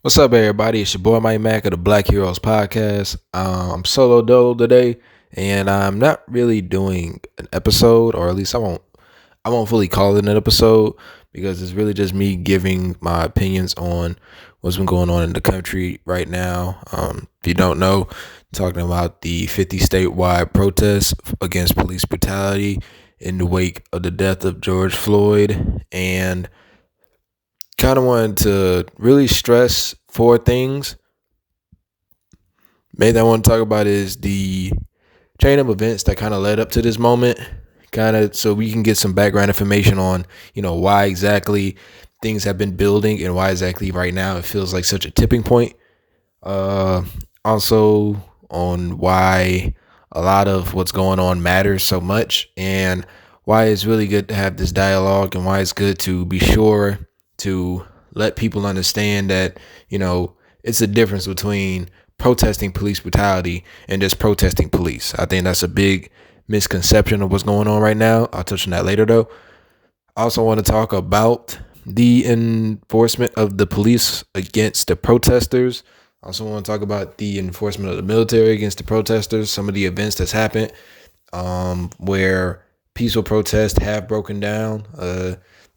What's up, everybody? It's your boy Mike Mack of the Black Heroes Podcast. I'm solo dolo today, and I'm not really doing an episode, or at least I won't fully call it an episode because it's really just me giving my opinions on what's been going on in the country right now. If you don't know, talking about the 50 statewide protests against police brutality in the wake of the death of George Floyd, and kind of wanted to really stress four things. Main thing I want to talk about is the chain of events that kind of led up to this moment, kind of so we can get some background information on, why exactly things have been building and why exactly right now it feels like such a tipping point. Uh, Also on why a lot of what's going on matters so much and why it's really good to have this dialogue and why it's good to be sure to let people understand that, it's a difference between protesting police brutality and just protesting police. I think that's a big misconception of what's going on right now. I'll touch on that later though. I also want to talk about the enforcement of the police against the protesters. I also want to talk about the enforcement of the military against the protesters, some of the events that's happened where peaceful protests have broken down.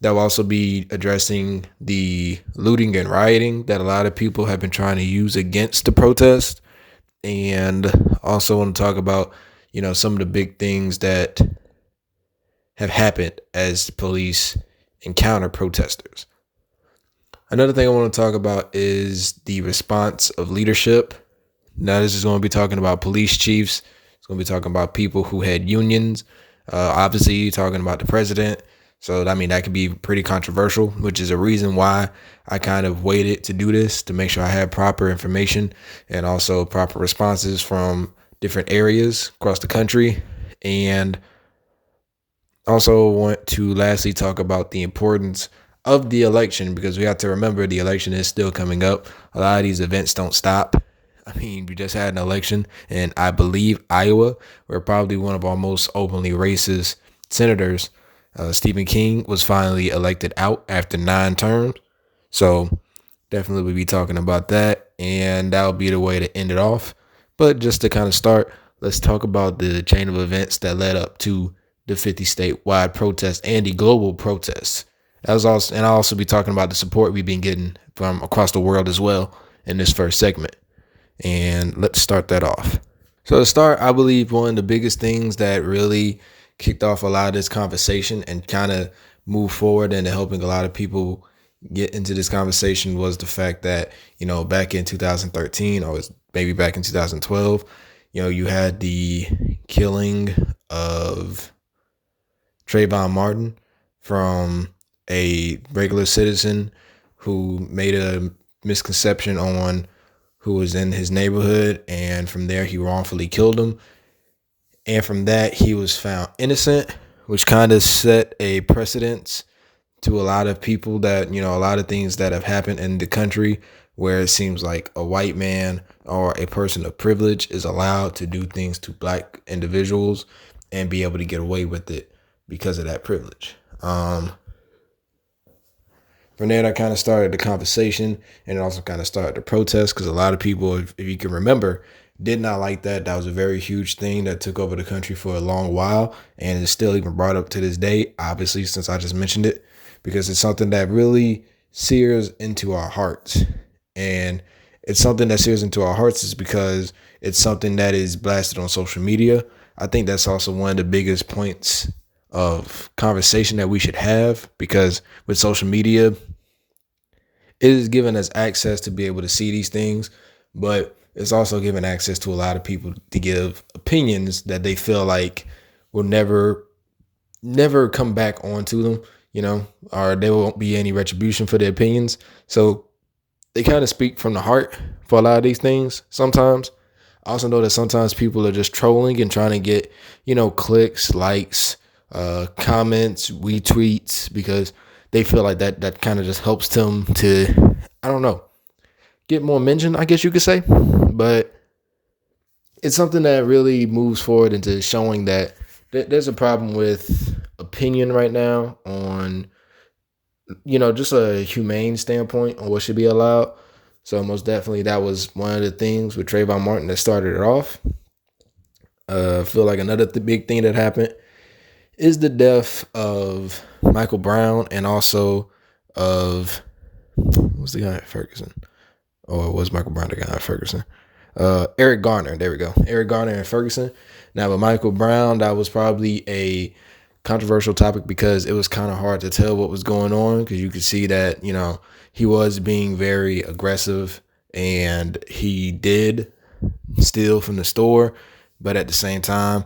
That will also be addressing the looting and rioting that a lot of people have been trying to use against the protest. And also want to talk about, some of the big things that have happened as police encounter protesters. Another thing I want to talk about is the response of leadership. Now, this is going to be talking about police chiefs. It's going to be talking about people who had unions. Obviously, talking about the president. So, I mean, that could be pretty controversial, which is a reason why I kind of waited to do this to make sure I had proper information and also proper responses from different areas across the country. And also want to lastly talk about the importance of the election because we have to remember the election is still coming up. A lot of these events don't stop. I mean, we just had an election in, I believe, Iowa, where probably one of our most openly racist senators, Stephen King, was finally elected out after 9 terms. So definitely we'll be talking about that, and that'll be the way to end it off. But just to kind of start, let's talk about the chain of events that led up to the 50 statewide protests and the global protests. And I'll also be talking about the support we've been getting from across the world as well in this first segment. And let's start that off. So to start, I believe one of the biggest things that really kicked off a lot of this conversation and kind of moved forward into helping a lot of people get into this conversation was the fact that, back in 2013 or maybe back in 2012, you had the killing of Trayvon Martin from a regular citizen who made a misconception on who was in his neighborhood, and from there he wrongfully killed him. And from that he was found innocent, which kind of set a precedence to a lot of people that, a lot of things that have happened in the country where it seems like a white man or a person of privilege is allowed to do things to black individuals and be able to get away with it because of that privilege. From there, that kind of started the conversation, and it also kind of started the protest because a lot of people, if you can remember, did not like that. That was a very huge thing that took over the country for a long while, and it's still even brought up to this day, obviously, since I just mentioned it, because it's something that really sears into our hearts. And it's something that sears into our hearts is because it's something that is blasted on social media. I think that's also one of the biggest points of conversation that we should have, because with social media, it is giving us access to be able to see these things, but it's also giving access to a lot of people to give opinions that they feel like will never come back onto them, or there won't be any retribution for their opinions. So they kind of speak from the heart for a lot of these things sometimes. I also know that sometimes people are just trolling and trying to get, clicks, likes, comments, retweets, because they feel like that kind of just helps them to, I don't know, get more mention, I guess you could say. But it's something that really moves forward into showing that there's a problem with opinion right now on, just a humane standpoint on what should be allowed. So most definitely that was one of the things with Trayvon Martin that started it off. I feel like another big thing that happened is the death of Michael Brown and also of what's the guy at Ferguson? Or was Michael Brown the guy at Ferguson? Eric Garner. There we go. Eric Garner and Ferguson. Now with Michael Brown, that was probably a controversial topic because it was kind of hard to tell what was going on, because you could see that, he was being very aggressive and he did steal from the store. But at the same time,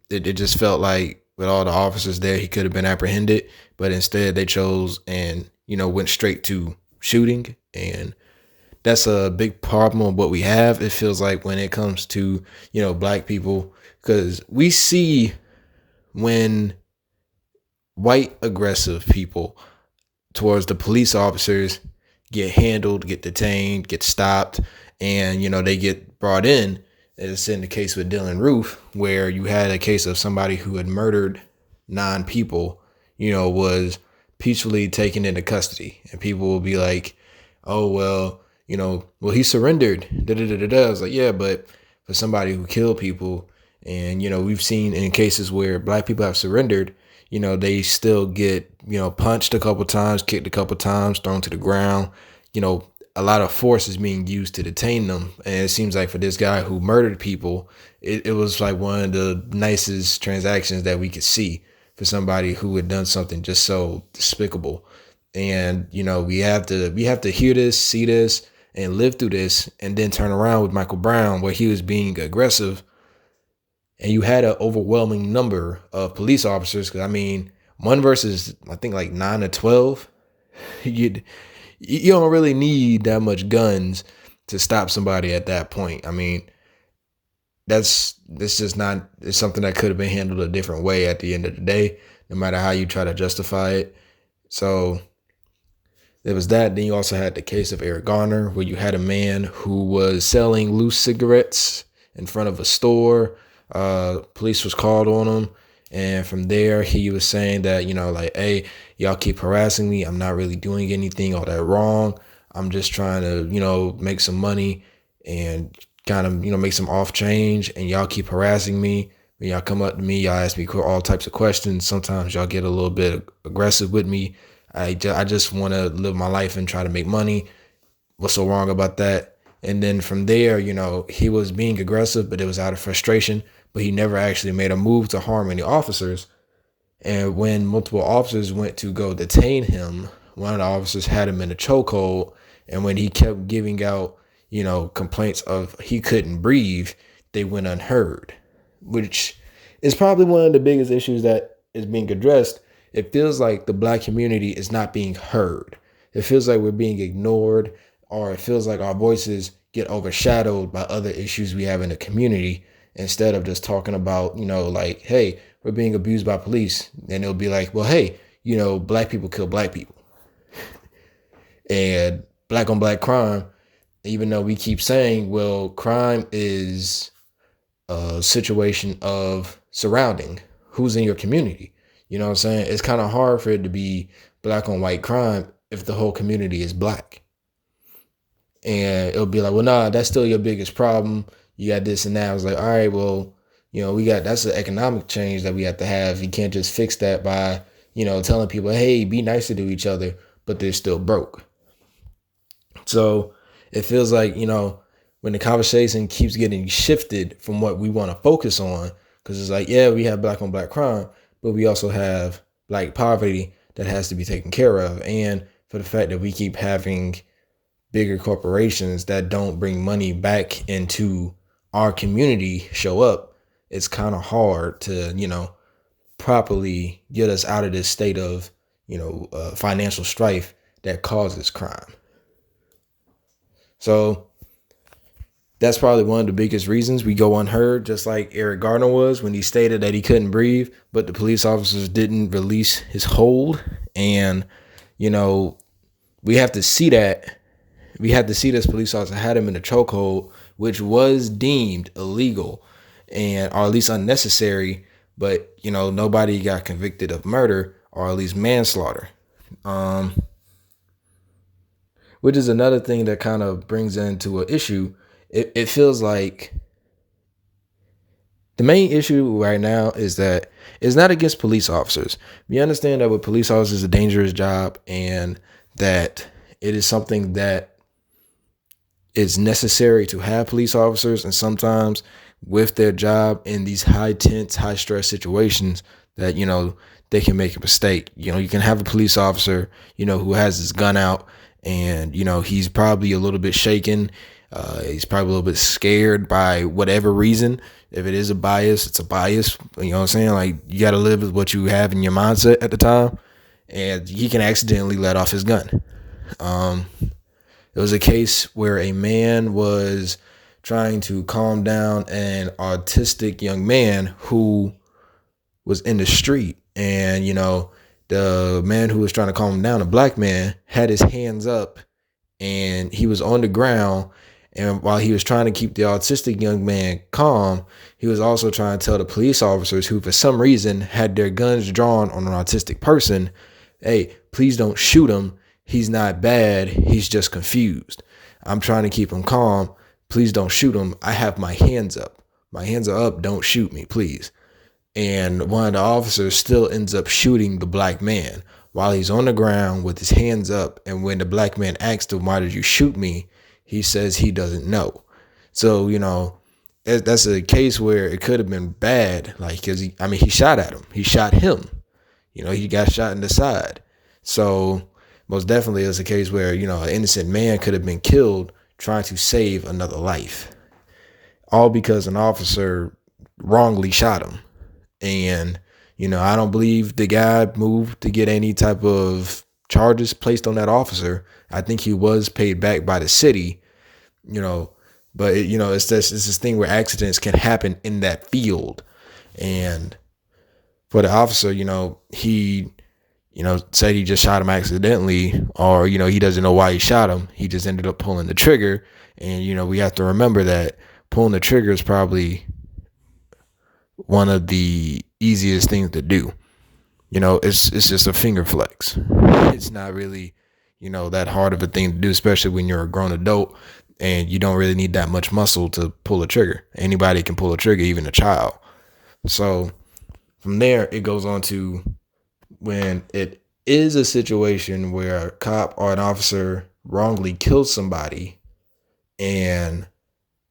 it just felt like with all the officers there, he could have been apprehended. But instead they chose and, went straight to shooting. And that's a big problem of what we have. It feels like when it comes to, black people, because we see when white aggressive people towards the police officers get handled, get detained, get stopped, and, they get brought in. It's in the case with Dylan Roof, where you had a case of somebody who had murdered 9 people, was peacefully taken into custody. And people will be like, oh, well, he surrendered. I was like, yeah, but for somebody who killed people, and, we've seen in cases where black people have surrendered, they still get, punched a couple times, kicked a couple times, thrown to the ground. A lot of force is being used to detain them. And it seems like for this guy who murdered people, it was like one of the nicest transactions that we could see for somebody who had done something just so despicable. And, we have to hear this, see this, and live through this, and then turn around with Michael Brown, where he was being aggressive. And you had an overwhelming number of police officers. Because, one versus, I think, like 9 to 12. You don't really need that much guns to stop somebody at that point. That's just not, it's something that could have been handled a different way at the end of the day, no matter how you try to justify it. So there was that. Then you also had the case of Eric Garner, where you had a man who was selling loose cigarettes in front of a store. Police was called on him. And from there, he was saying that, like, hey, y'all keep harassing me. I'm not really doing anything all that wrong. I'm just trying to, make some money and kind of, make some off change. And y'all keep harassing me. When y'all come up to me, y'all ask me all types of questions. Sometimes y'all get a little bit aggressive with me. I just want to live my life and try to make money. What's so wrong about that? And then from there, he was being aggressive, but it was out of frustration. But he never actually made a move to harm any officers. And when multiple officers went to go detain him, one of the officers had him in a chokehold. And when he kept giving out, complaints of he couldn't breathe, they went unheard, which is probably one of the biggest issues that is being addressed. It feels like the black community is not being heard. It feels like we're being ignored, or it feels like our voices get overshadowed by other issues we have in the community, instead of just talking about, like, hey, we're being abused by police. And it'll be like, well, hey, black people kill black people. And black on black crime, even though we keep saying, well, crime is a situation of surrounding who's in your community. You know what I'm saying? It's kind of hard for it to be black on white crime if the whole community is black. And it'll be like, well, nah, that's still your biggest problem. You got this and that. I was like, all right, well, that's an economic change that we have to have. You can't just fix that by, telling people, hey, be nicer to each other, but they're still broke. So it feels like, when the conversation keeps getting shifted from what we want to focus on, because it's like, yeah, we have black on black crime, but we also have black poverty that has to be taken care of. And for the fact that we keep having bigger corporations that don't bring money back into our community show up, it's kind of hard to, properly get us out of this state of, financial strife that causes crime. So that's probably one of the biggest reasons we go unheard, just like Eric Garner was when he stated that he couldn't breathe, but the police officers didn't release his hold. And, we have to see that. We had to see this police officer had him in a chokehold, which was deemed illegal and or at least unnecessary. But, nobody got convicted of murder or at least manslaughter. which is another thing that kind of brings into an issue. It feels like the main issue right now is that it's not against police officers. We understand that with police officers is a dangerous job and that it is something that is necessary to have police officers. And sometimes with their job in these high tense, high stress situations that, they can make a mistake. You can have a police officer, who has his gun out and, he's probably a little bit shaken. He's probably a little bit scared by whatever reason. If it is a bias, it's a bias. You know what I'm saying? Like, you got to live with what you have in your mindset at the time. And he can accidentally let off his gun. It was a case where a man was trying to calm down an autistic young man who was in the street. And, the man who was trying to calm him down, a black man, had his hands up and he was on the ground. And while he was trying to keep the autistic young man calm, he was also trying to tell the police officers who, for some reason, had their guns drawn on an autistic person, hey, please don't shoot him. He's not bad. He's just confused. I'm trying to keep him calm. Please don't shoot him. I have my hands up. My hands are up. Don't shoot me, please. And one of the officers still ends up shooting the black man while he's on the ground with his hands up. And when the black man asked him, why did you shoot me? He says he doesn't know. So, that's a case where it could have been bad. Like, cause he shot at him. He shot him. He got shot in the side. So most definitely it's a case where, an innocent man could have been killed trying to save another life. All because an officer wrongly shot him. And, I don't believe the guy moved to get any type of charges placed on that officer. I think he was paid back by the city, but it's this thing where accidents can happen in that field. And for the officer, he, said he just shot him accidentally, or, he doesn't know why he shot him. He just ended up pulling the trigger. And, we have to remember that pulling the trigger is probably one of the easiest things to do. It's just a finger flex. It's not really, that hard of a thing to do, especially when you're a grown adult and you don't really need that much muscle to pull a trigger. Anybody can pull a trigger, even a child. So from there, it goes on to when it is a situation where a cop or an officer wrongly kills somebody and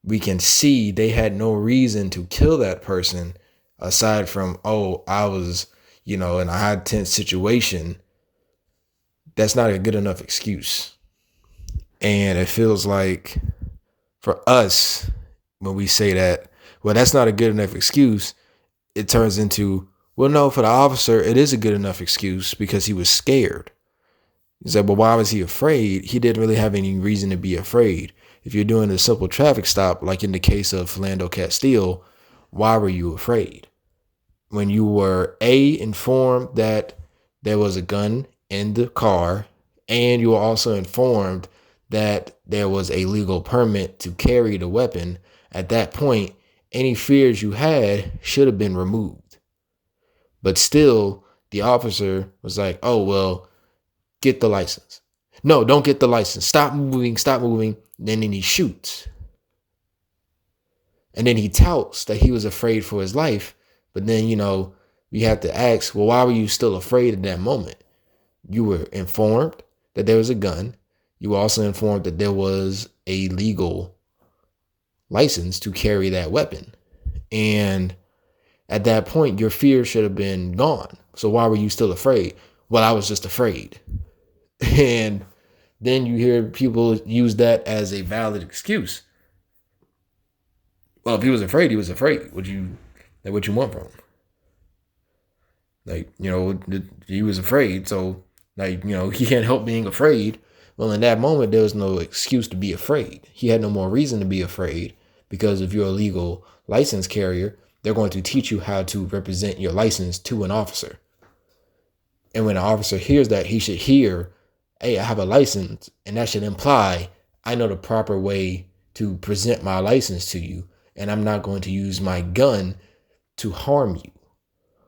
we can see they had no reason to kill that person aside from, I was, in a high tense situation. That's not a good enough excuse. And it feels like for us, when we say that, well, that's not a good enough excuse, it turns into, well, no, for the officer, it is a good enough excuse because he was scared. He said, well, why was he afraid? He didn't really have any reason to be afraid. If you're doing a simple traffic stop, like in the case of Philando Castile, why were you afraid? When you were informed that there was a gun in the car, and you were also informed that there was a legal permit to carry the weapon, at that point, any fears you had should have been removed. But still, the officer was like, oh, well, get the license. No, don't get the license. Stop moving. Then he shoots. And then he touts that he was afraid for his life. But then, we have to ask, well, why were you still afraid in that moment? You were informed that there was a gun. You were also informed that there was a legal license to carry that weapon. And at that point, your fear should have been gone. So why were you still afraid? Well, I was just afraid. And then you hear people use that as a valid excuse. Well, if he was afraid, he was afraid. What you want from him? Like, he was afraid. So, he can't help being afraid. Well, in that moment, there was no excuse to be afraid. He had no more reason to be afraid because if you're a legal license carrier, they're going to teach you how to represent your license to an officer. And when an officer hears that, he should hear, hey, I have a license, and that should imply I know the proper way to present my license to you, and I'm not going to use my gun to harm you.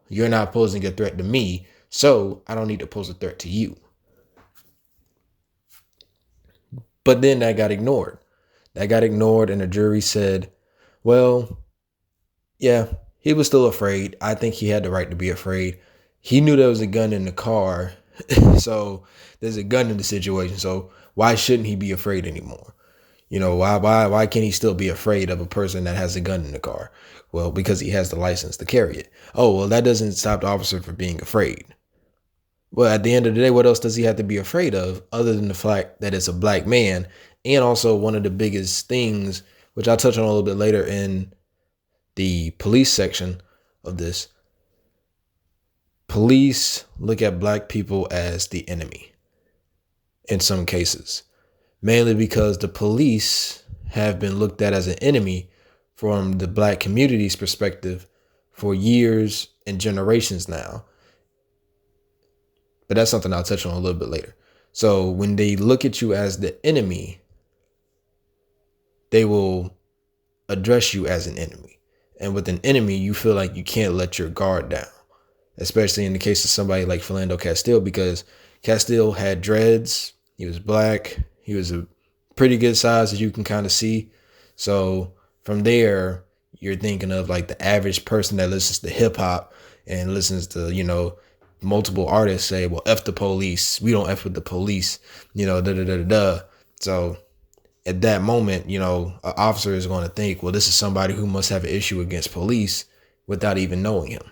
You're not posing a threat to me, so I don't need to pose a threat to you. But then that got ignored. And the jury said, well, yeah, he was still afraid. I think he had the right to be afraid. He knew there was a gun in the car. So there's a gun in the situation. So why shouldn't he be afraid anymore? Why can't he still be afraid of a person that has a gun in the car? Well, because he has the license to carry it. Oh, well, that doesn't stop the officer from being afraid. Well, at the end of the day, what else does he have to be afraid of other than the fact that it's a black man? And also one of the biggest things, which I'll touch on a little bit later in the police section of this, police look at black people as the enemy in some cases, mainly because the police have been looked at as an enemy from the black community's perspective for years and generations now. But that's something I'll touch on a little bit later. So when they look at you as the enemy, they will address you as an enemy. And with an enemy, you feel like you can't let your guard down, especially in the case of somebody like Philando Castile, because Castile had dreads. He was black. He was a pretty good size, as you can kind of see. So from there, you're thinking of like the average person that listens to hip hop and listens to, multiple artists say, well, F the police. We don't F with the police, da da da da. So at that moment, an officer is going to think, well, this is somebody who must have an issue against police without even knowing him.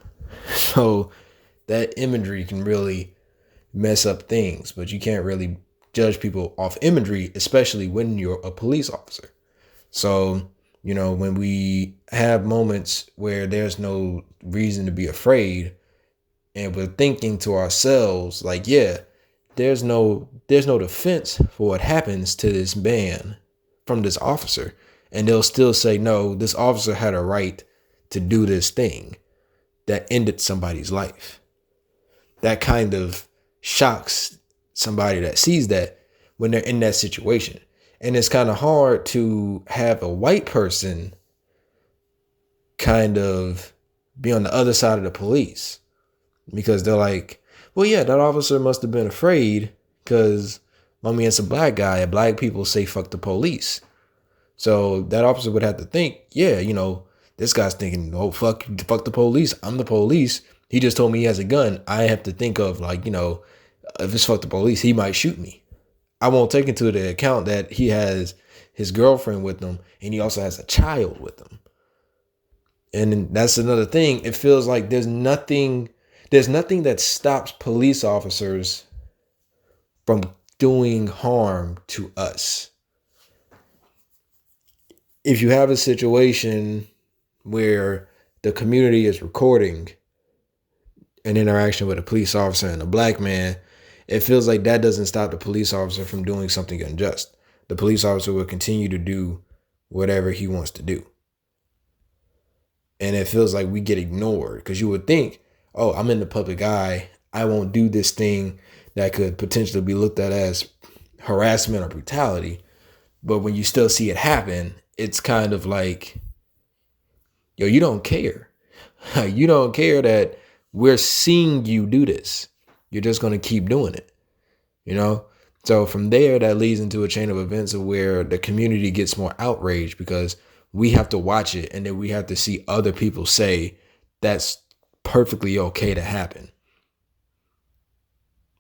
So that imagery can really mess up things, but you can't really judge people off imagery, especially when you're a police officer. So, when we have moments where there's no reason to be afraid, and we're thinking to ourselves like, yeah, there's no defense for what happens to this man from this officer. And they'll still say, no, this officer had a right to do this thing that ended somebody's life. That kind of shocks somebody that sees that when they're in that situation. And it's kind of hard to have a white person kind of be on the other side of the police, because they're like, well, yeah, that officer must have been afraid because it's a black guy and black people say fuck the police. So that officer would have to think, yeah, this guy's thinking, oh, fuck the police. I'm the police. He just told me he has a gun. I have to think of like, if it's fuck the police, he might shoot me. I won't take into the account that he has his girlfriend with him and he also has a child with him. And that's another thing. It feels like there's nothing that stops police officers from doing harm to us. If you have a situation where the community is recording an interaction with a police officer and a black man, it feels like that doesn't stop the police officer from doing something unjust. The police officer will continue to do whatever he wants to do. And it feels like we get ignored because you would think, oh, I'm in the public eye. I won't do this thing that could potentially be looked at as harassment or brutality. But when you still see it happen, it's kind of like, yo, you don't care. You don't care that we're seeing you do this. You're just going to keep doing it, So from there, that leads into a chain of events of where the community gets more outraged because we have to watch it. And then we have to see other people say that's perfectly okay to happen.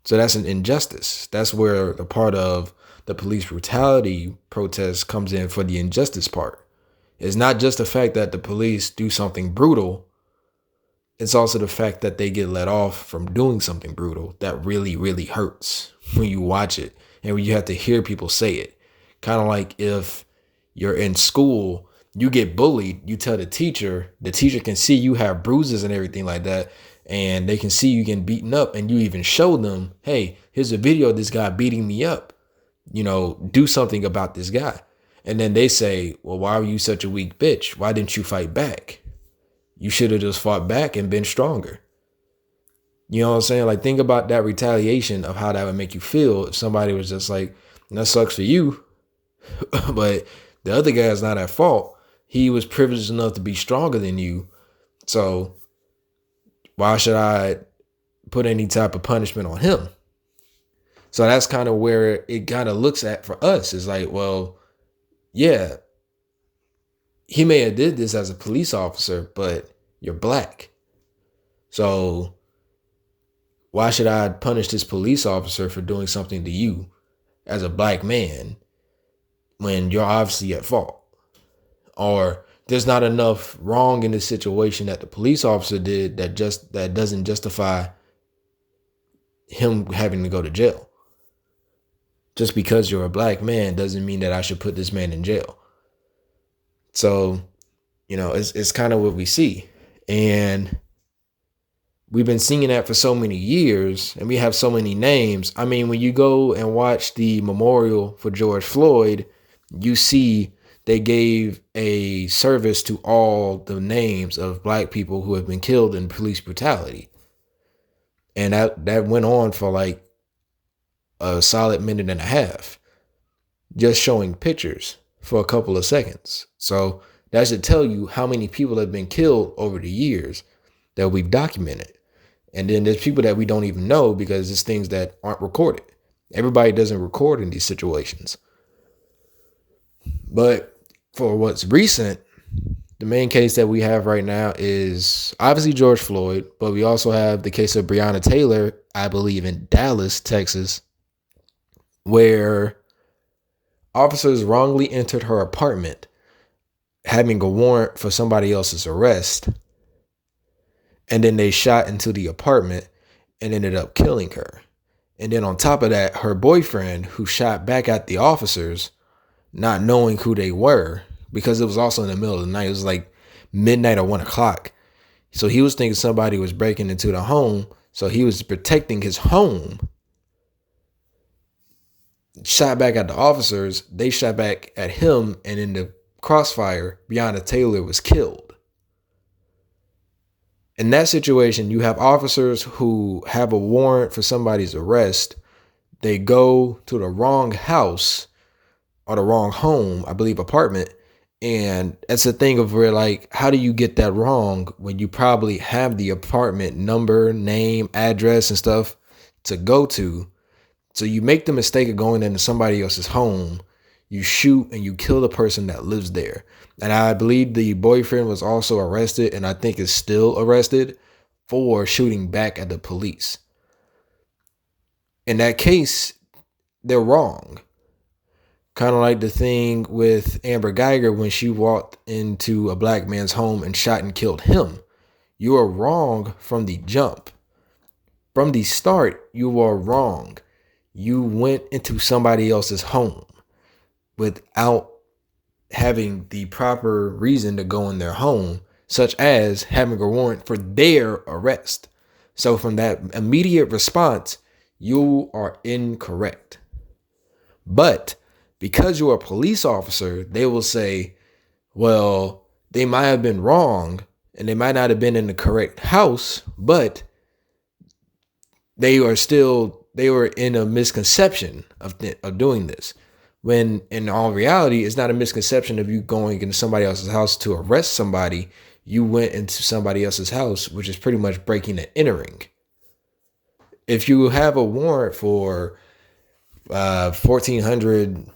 So that's an injustice. That's where the part of the police brutality protest comes in for the injustice part. It's not just the fact that the police do something brutal. It's also the fact that they get let off from doing something brutal that really, really hurts when you watch it and when you have to hear people say it. Kind of like if you're in school, you get bullied, you tell the teacher can see you have bruises and everything like that. And they can see you getting beaten up and you even show them, hey, here's a video of this guy beating me up. Do something about this guy. And then they say, well, why were you such a weak bitch? Why didn't you fight back? You should have just fought back and been stronger. You know what I'm saying? Like, think about that retaliation of how that would make you feel if somebody was just like, that sucks for you, but the other guy's not at fault. He was privileged enough to be stronger than you. So why should I put any type of punishment on him? So that's kind of where it kind of looks at for us. It's like, well, yeah, he may have did this as a police officer, but you're black. So why should I punish this police officer for doing something to you as a black man when you're obviously at fault? Or there's not enough wrong in the situation that the police officer did that doesn't justify him having to go to jail. Just because you're a black man doesn't mean that I should put this man in jail. So, it's kind of what we see. And we've been seeing that for so many years, and we have so many names. I mean, when you go and watch the memorial for George Floyd, you see they gave a service to all the names of black people who have been killed in police brutality. And that went on for like a solid minute and a half, just showing pictures for a couple of seconds. So that should tell you how many people have been killed over the years that we've documented. And then there's people that we don't even know because it's things that aren't recorded. Everybody doesn't record in these situations. But for what's recent, the main case that we have right now is obviously George Floyd, but we also have the case of Breonna Taylor, I believe in Dallas, Texas, where officers wrongly entered her apartment, having a warrant for somebody else's arrest. And then they shot into the apartment and ended up killing her. And then on top of that, her boyfriend, who shot back at the officers, not knowing who they were, because it was also in the middle of the night. It was like midnight or 1:00. So he was thinking somebody was breaking into the home. So he was protecting his home. Shot back at the officers. They shot back at him. And in the crossfire, Breonna Taylor was killed. In that situation, you have officers who have a warrant for somebody's arrest. They go to the wrong house or the wrong home, I believe apartment. And it's a thing of where, like, how do you get that wrong when you probably have the apartment number, name, address, and stuff to go to? So you make the mistake of going into somebody else's home, you shoot and you kill the person that lives there. And I believe the boyfriend was also arrested, and I think is still arrested for shooting back at the police. In that case, they're wrong. Kind of like the thing with Amber Geiger when she walked into a black man's home and shot and killed him. You are wrong from the jump. From the start, you are wrong. You went into somebody else's home without having the proper reason to go in their home, such as having a warrant for their arrest. So from that immediate response, you are incorrect. But because you're a police officer, they will say, well, they might have been wrong and they might not have been in the correct house, but they were in a misconception of doing this. When in all reality, it's not a misconception of you going into somebody else's house to arrest somebody. You went into somebody else's house, which is pretty much breaking and entering. If you have a warrant for 1400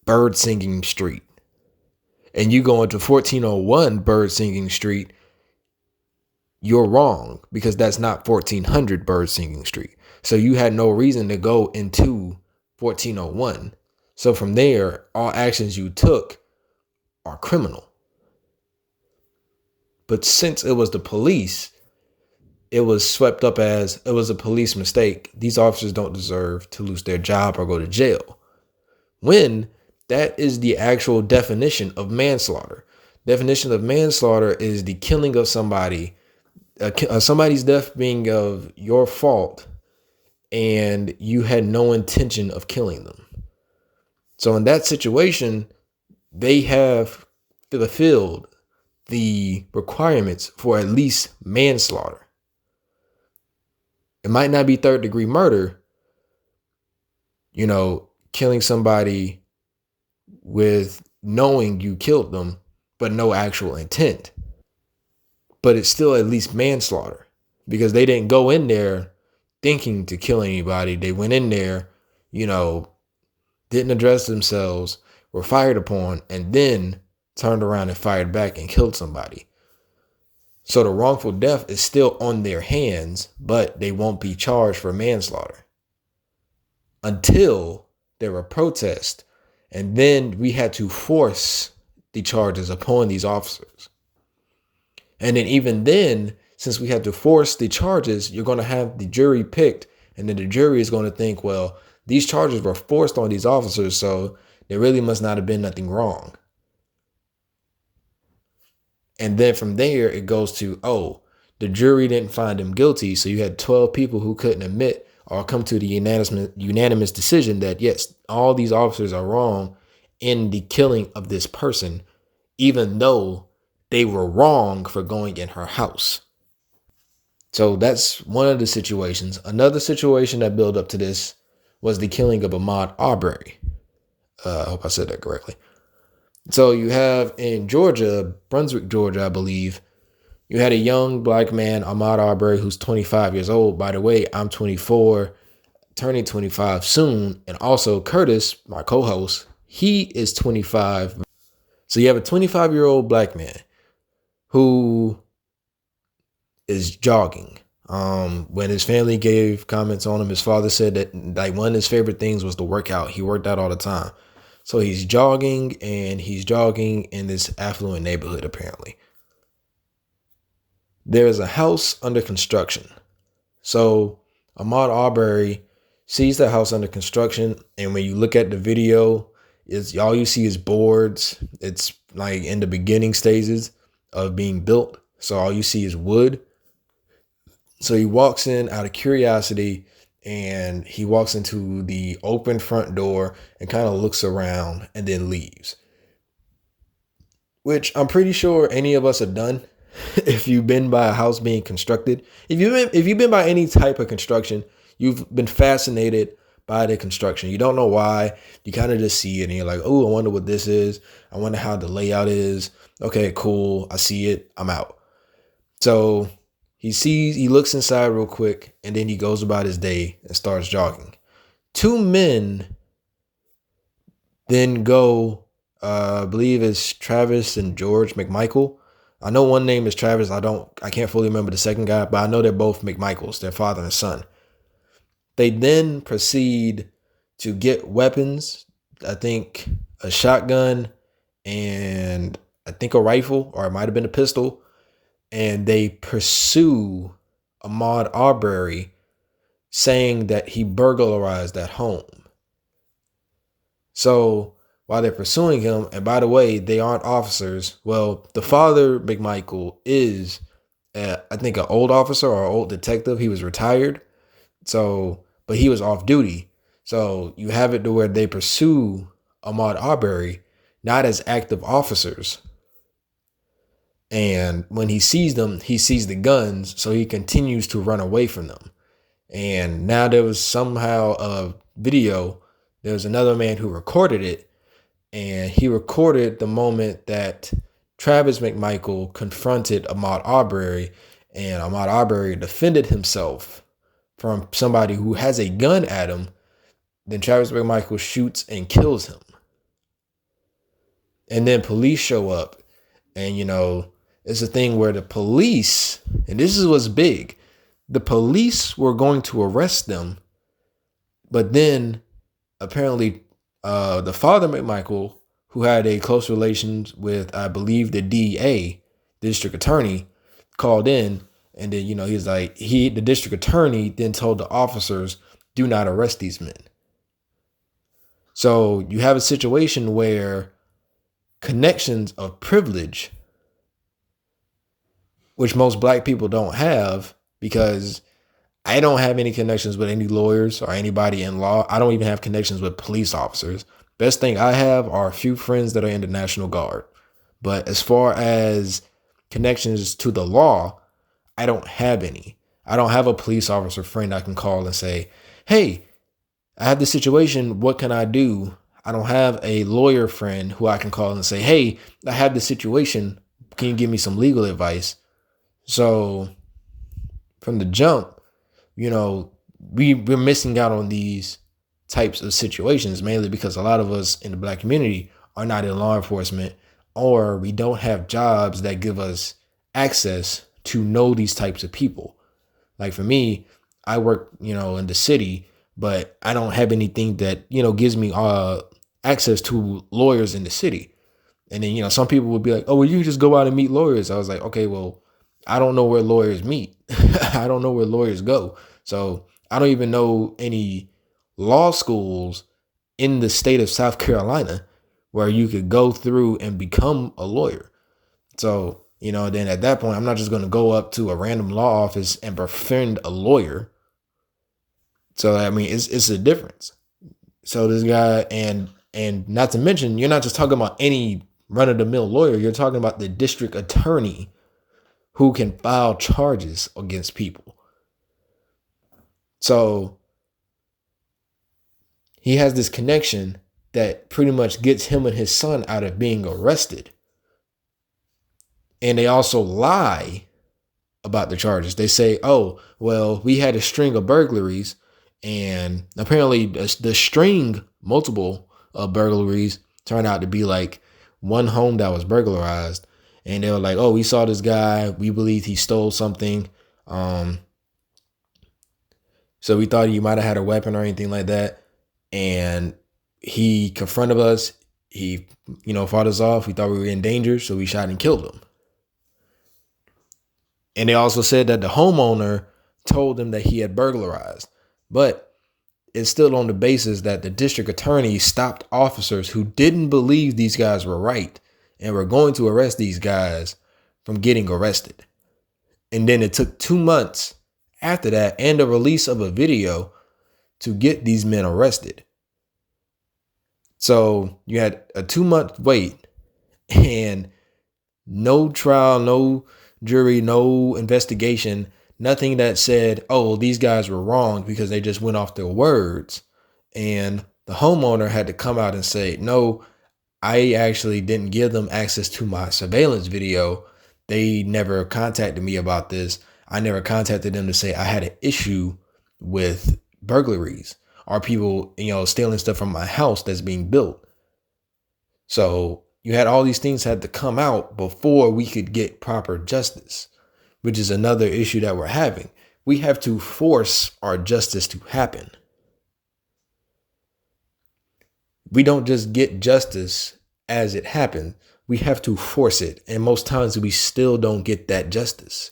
Bird Singing Street and you go into 1401 Bird Singing Street, you're wrong because that's not 1400 Bird Singing Street. So you had no reason to go into 1401. So from there, all actions you took are criminal. But since it was the police, it was swept up as it was a police mistake. These officers don't deserve to lose their job or go to jail. When that is the actual definition of manslaughter. Definition of manslaughter is the killing of somebody, somebody's death being of your fault, and you had no intention of killing them. So in that situation, they have fulfilled the requirements for at least manslaughter. It might not be third degree murder, killing somebody with knowing you killed them, but no actual intent. But it's still at least manslaughter because they didn't go in there thinking to kill anybody. They went in there, didn't address themselves, were fired upon, and then turned around and fired back and killed somebody. So the wrongful death is still on their hands, but they won't be charged for manslaughter until there were protests. And then we had to force the charges upon these officers. And then even then, since we had to force the charges, you're going to have the jury picked. And then the jury is going to think, well, these charges were forced on these officers, so there really must not have been nothing wrong. And then from there, it goes to, the jury didn't find him guilty. So you had 12 people who couldn't admit or come to the unanimous decision that, yes, all these officers are wrong in the killing of this person, even though they were wrong for going in her house. So that's one of the situations. Another situation that built up to this was the killing of Ahmaud Arbery. I hope I said that correctly. So you have in Georgia, Brunswick, Georgia, I believe, you had a young black man, Ahmaud Arbery, who's 25 years old. By the way, I'm 24, turning 25 soon. And also Curtis, my co-host, he is 25. So you have a 25-year-old black man who is jogging. When his family gave comments on him, his father said that one of his favorite things was to work out. He worked out all the time. So he's jogging in this affluent neighborhood, apparently. There is a house under construction. So Ahmaud Arbery sees the house under construction. And when you look at the video, all you see is boards. It's like in the beginning stages of being built. So all you see is wood. So he walks in out of curiosity, and he walks into the open front door and kind of looks around and then leaves. Which I'm pretty sure any of us have done if you've been by a house being constructed. If you've been by any type of construction, you've been fascinated by the construction. You don't know why. You kind of just see it and you're like, oh, I wonder what this is. I wonder how the layout is. Okay, cool. I see it. I'm out. So he looks inside real quick, and then he goes about his day and starts jogging. Two men then go, I believe it's Travis and George McMichael. I know one name is Travis. I can't fully remember the second guy, but I know they're both McMichaels, their father and son. They then proceed to get weapons. I think a shotgun and I think a rifle, or it might have been a pistol. And they pursue Ahmaud Arbery, saying that he burglarized that home. So while they're pursuing him, and by the way, they aren't officers. Well, the father, McMichael, is, I think, an old officer or an old detective. He was retired. So, but he was off duty. So you have it to where they pursue Ahmaud Arbery, not as active officers. And when he sees them, he sees the guns, so he continues to run away from them. And now there was somehow a video. There was another man who recorded it, and he recorded the moment that Travis McMichael confronted Ahmaud Arbery, and Ahmaud Arbery defended himself from somebody who has a gun at him. Then Travis McMichael shoots and kills him. And then police show up, and it's a thing where the police, and this is what's big, the police were going to arrest them, but then apparently the father McMichael, who had a close relations with, I believe, the DA, district attorney, called in, and then he's like, the district attorney then told the officers, do not arrest these men. So you have a situation where connections of privilege, which most black people don't have, because I don't have any connections with any lawyers or anybody in law. I don't even have connections with police officers. Best thing I have are a few friends that are in the National Guard. But as far as connections to the law, I don't have any. I don't have a police officer friend I can call and say, hey, I have this situation. What can I do? I don't have a lawyer friend who I can call and say, hey, I have this situation. Can you give me some legal advice? So from the jump, we're missing out on these types of situations, mainly because a lot of us in the Black community are not in law enforcement, or we don't have jobs that give us access to know these types of people. Like for me, I work, in the city, but I don't have anything that, gives me access to lawyers in the city. And then, some people would be like, oh, well, you can just go out and meet lawyers. I was like, okay, well, I don't know where lawyers meet. I don't know where lawyers go. So I don't even know any law schools in the state of South Carolina where you could go through and become a lawyer. So, then at that point, I'm not just going to go up to a random law office and befriend a lawyer. So, I mean, it's a difference. So this guy, and not to mention, you're not just talking about any run-of-the-mill lawyer. You're talking about the district attorney who can file charges against people. So he has this connection that pretty much gets him and his son out of being arrested. And they also lie about the charges. They say, oh, well, we had a string of burglaries, and apparently the string, multiple burglaries, turned out to be like one home that was burglarized. And they were like, oh, we saw this guy. We believe he stole something. So we thought he might have had a weapon or anything like that. And he confronted us. He, fought us off. We thought we were in danger, so we shot and killed him. And they also said that the homeowner told them that he had burglarized. But it's still on the basis that the district attorney stopped officers who didn't believe these guys were right and were going to arrest these guys from getting arrested. And then it took 2 months after that and the release of a video to get these men arrested. So you had a 2-month wait and no trial, no jury, no investigation, nothing that said, oh, these guys were wrong, because they just went off their words. And the homeowner had to come out and say, no, I actually didn't give them access to my surveillance video. They never contacted me about this. I never contacted them to say I had an issue with burglaries or people, stealing stuff from my house that's being built. So you had all these things had to come out before we could get proper justice, which is another issue that we're having. We have to force our justice to happen. We don't just get justice as it happens. We have to force it. And most times we still don't get that justice.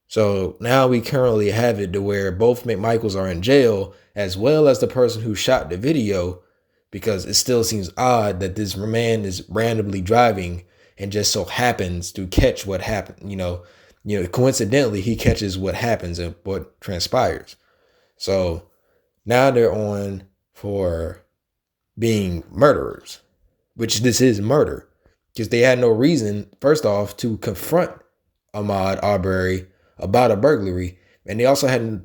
So now we currently have it to where both McMichaels are in jail, as well as the person who shot the video, because it still seems odd that this man is randomly driving and just so happens to catch what happened. Coincidentally, he catches what happens and what transpires. So now they're on for being murderers, which this is murder, because they had no reason, first off, to confront Ahmaud Arbery about a burglary. And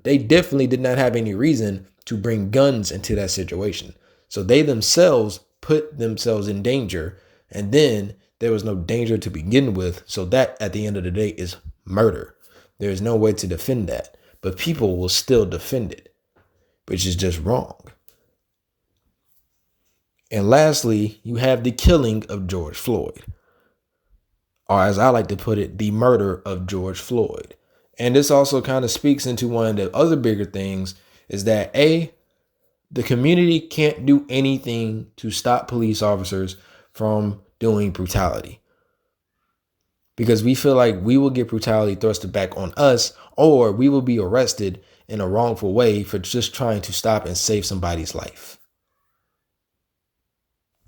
they definitely did not have any reason to bring guns into that situation. So they themselves put themselves in danger, and then there was no danger to begin with. So that at the end of the day is murder. There is no way to defend that, but people will still defend it, which is just wrong. And lastly, you have the killing of George Floyd, or as I like to put it, the murder of George Floyd. And this also kind of speaks into one of the other bigger things, is that the community can't do anything to stop police officers from doing brutality, because we feel like we will get brutality thrusted back on us, or we will be arrested in a wrongful way for just trying to stop and save somebody's life.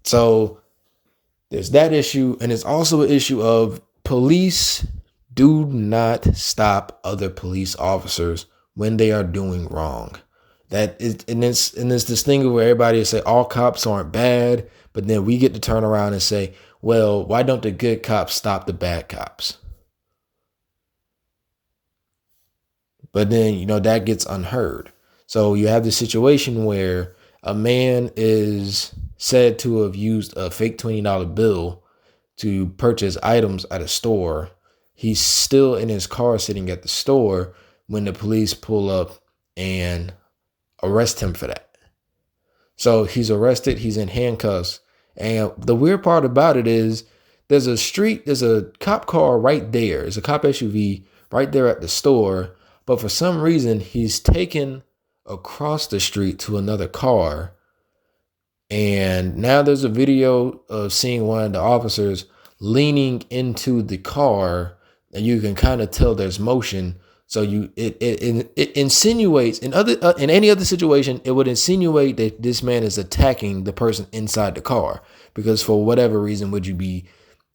So there's that issue. And it's also an issue of police do not stop other police officers when they are doing wrong. That is, and it's this thing where everybody will say all cops aren't bad, but then we get to turn around and say, well, why don't the good cops stop the bad cops? But then, that gets unheard. So you have this situation where a man is said to have used a fake $20 bill to purchase items at a store. He's still in his car sitting at the store when the police pull up and arrest him for that. So he's arrested. He's in handcuffs. And the weird part about it is there's a cop car right there. There's a cop SUV right there at the store. But for some reason, he's taken across the street to another car. And now there's a video of seeing one of the officers leaning into the car, and you can kind of tell there's motion. So it insinuates in any other situation, it would insinuate that this man is attacking the person inside the car, because for whatever reason would you be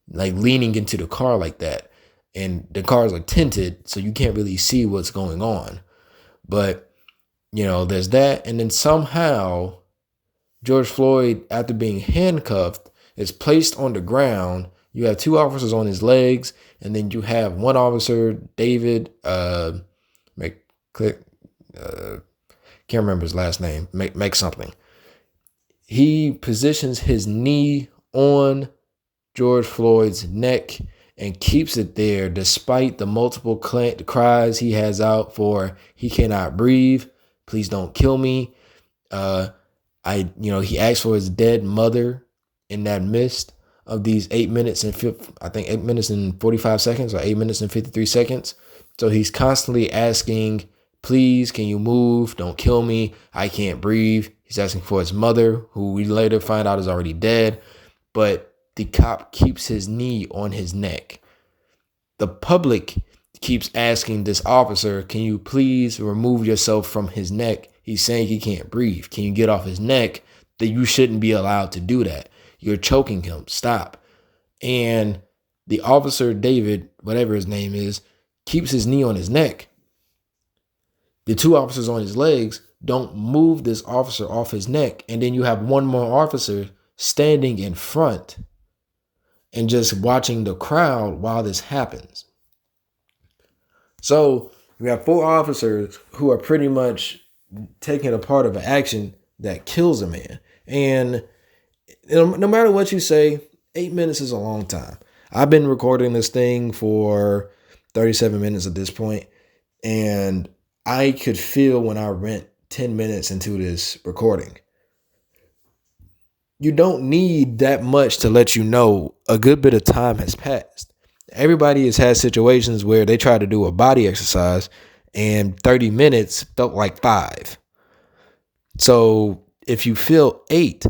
like leaning into the car like that? And the cars are tinted, so you can't really see what's going on. But there's that, and then somehow George Floyd, after being handcuffed, is placed on the ground. You have two officers on his legs, and then you have one officer, David, can't remember his last name, make something. He positions his knee on George Floyd's neck and keeps it there despite the multiple cries he has out for, he cannot breathe, please don't kill me. He asked for his dead mother in that midst of these 8 minutes and 45 seconds or 8 minutes and 53 seconds. So he's constantly asking, please, can you move? Don't kill me. I can't breathe. He's asking for his mother, who we later find out is already dead. But the cop keeps his knee on his neck. The public keeps asking this officer, can you please remove yourself from his neck? He's saying he can't breathe. Can you get off his neck? That you shouldn't be allowed to do that. You're choking him. Stop. And the officer, David, whatever his name is, keeps his knee on his neck. The two officers on his legs don't move this officer off his neck. And then you have one more officer standing in front and just watching the crowd while this happens. So we have four officers who are pretty much taking a part of an action that kills a man. And no matter what you say, 8 minutes is a long time. I've been recording this thing for 37 minutes at this point, and I could feel when I went 10 minutes into this recording. You don't need that much to let you know a good bit of time has passed. Everybody has had situations where they try to do a body exercise and 30 minutes felt like 5. So if you feel 8,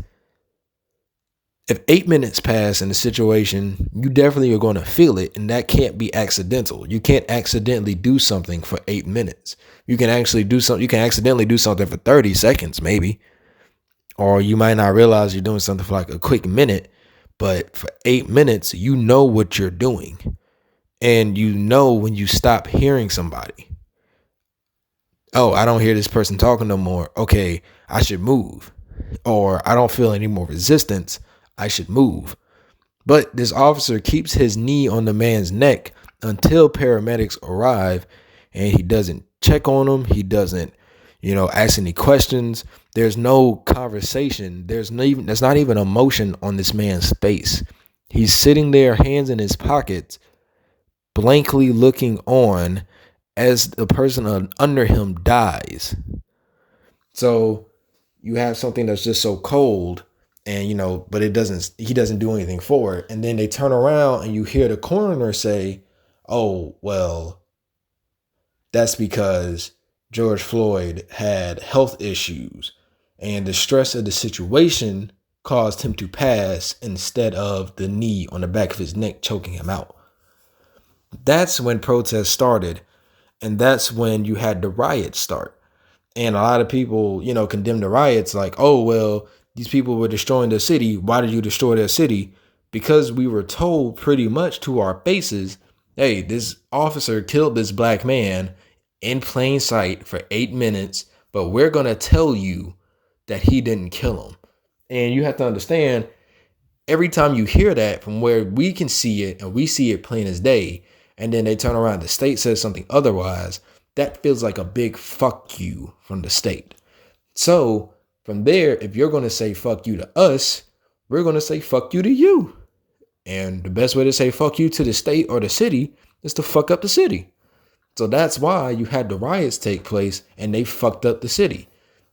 if 8 minutes pass in a situation, you definitely are going to feel it. And that can't be accidental. You can't accidentally do something for 8 minutes. You can actually do something. You can accidentally do something for 30 seconds, maybe. Or you might not realize you're doing something for like a quick minute. But for 8 minutes, you know what you're doing. And you know when you stop hearing somebody. Oh, I don't hear this person talking no more. Okay, I should move. Or I don't feel any more resistance. I should move. But this officer keeps his knee on the man's neck until paramedics arrive, and he doesn't check on him. He doesn't, ask any questions. There's no conversation. There's not even emotion on this man's face. He's sitting there, hands in his pockets, blankly looking on as the person under him dies. So you have something that's just so cold. And, but he doesn't do anything for it. And then they turn around and you hear the coroner say, oh, well, that's because George Floyd had health issues and the stress of the situation caused him to pass instead of the knee on the back of his neck choking him out. That's when protests started. And that's when you had the riots start. And a lot of people, condemn the riots like, oh, well, these people were destroying their city. Why did you destroy their city? Because we were told pretty much to our faces, hey, this officer killed this black man in plain sight for 8 minutes, but we're going to tell you that he didn't kill him. And you have to understand, every time you hear that from where we can see it and we see it plain as day, and then they turn around, the state says something otherwise, that feels like a big fuck you from the state. So from there, if you're going to say fuck you to us, we're going to say fuck you to you. And the best way to say fuck you to the state or the city is to fuck up the city. So that's why you had the riots take place and they fucked up the city.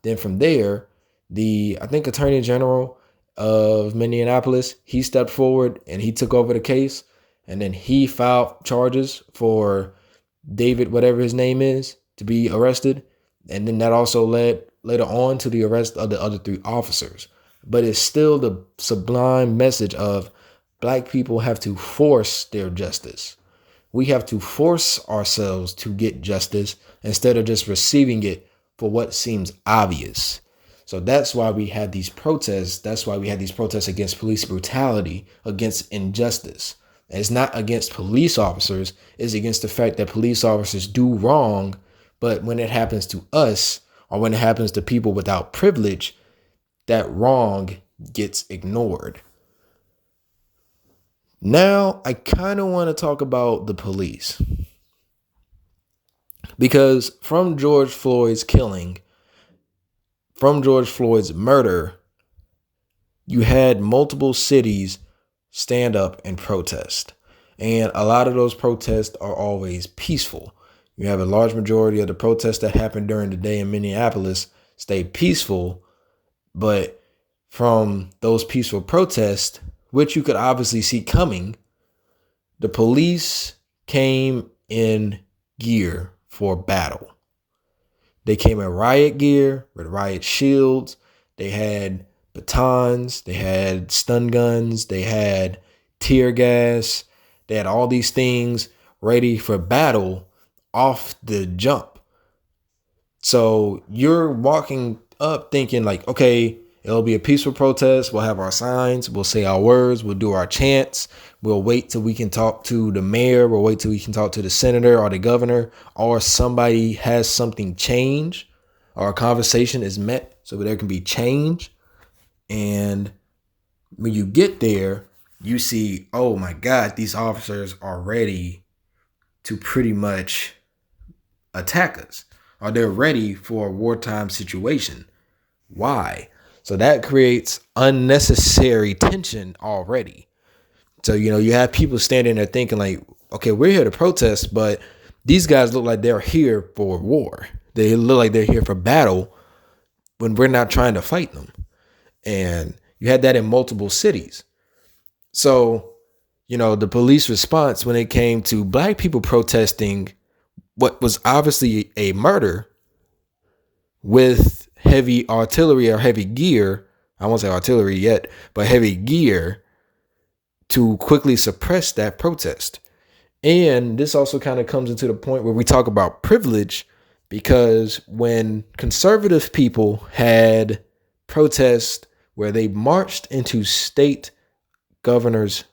Then from there, I think Attorney General of Minneapolis, he stepped forward and he took over the case. And then he filed charges for David, whatever his name is, to be arrested. And then that also led later on to the arrest of the other 3 officers. But it's still the sublime message of Black people have to force their justice. We have to force ourselves to get justice instead of just receiving it for what seems obvious. So that's why we had these protests. That's why we had these protests against police brutality, against injustice. And it's not against police officers. It's against the fact that police officers do wrong. But when it happens to us, or when it happens to people without privilege, that wrong gets ignored. Now, I kind of want to talk about the police. Because from George Floyd's killing, from George Floyd's murder, you had multiple cities stand up and protest. And a lot of those protests are always peaceful. You have a large majority of the protests that happened during the day in Minneapolis stay peaceful. But from those peaceful protests, which you could obviously see coming, the police came in gear for battle. They came in riot gear with riot shields. They had batons. They had stun guns. They had tear gas. They had all these things ready for battle off the jump. So you're walking up thinking like, okay, it'll be a peaceful protest. We'll have our signs. We'll say our words. We'll do our chants. We'll wait till we can talk to the mayor. We'll wait till we can talk to the senator or the governor, or somebody has something change, or a conversation is met so there can be change. And when you get there, you see, oh my God, these officers are ready to pretty much attack us, or they're ready for a wartime situation. Why? So that creates unnecessary tension already. So, you have people standing there thinking like, okay, we're here to protest, but these guys look like they're here for war. They look like they're here for battle when we're not trying to fight them. And you had that in multiple cities. So, the police response when it came to Black people protesting what was obviously a murder with heavy artillery or heavy gear. I won't say artillery yet, but heavy gear to quickly suppress that protest. And this also kind of comes into the point where we talk about privilege, because when conservative people had protests where they marched into state governors'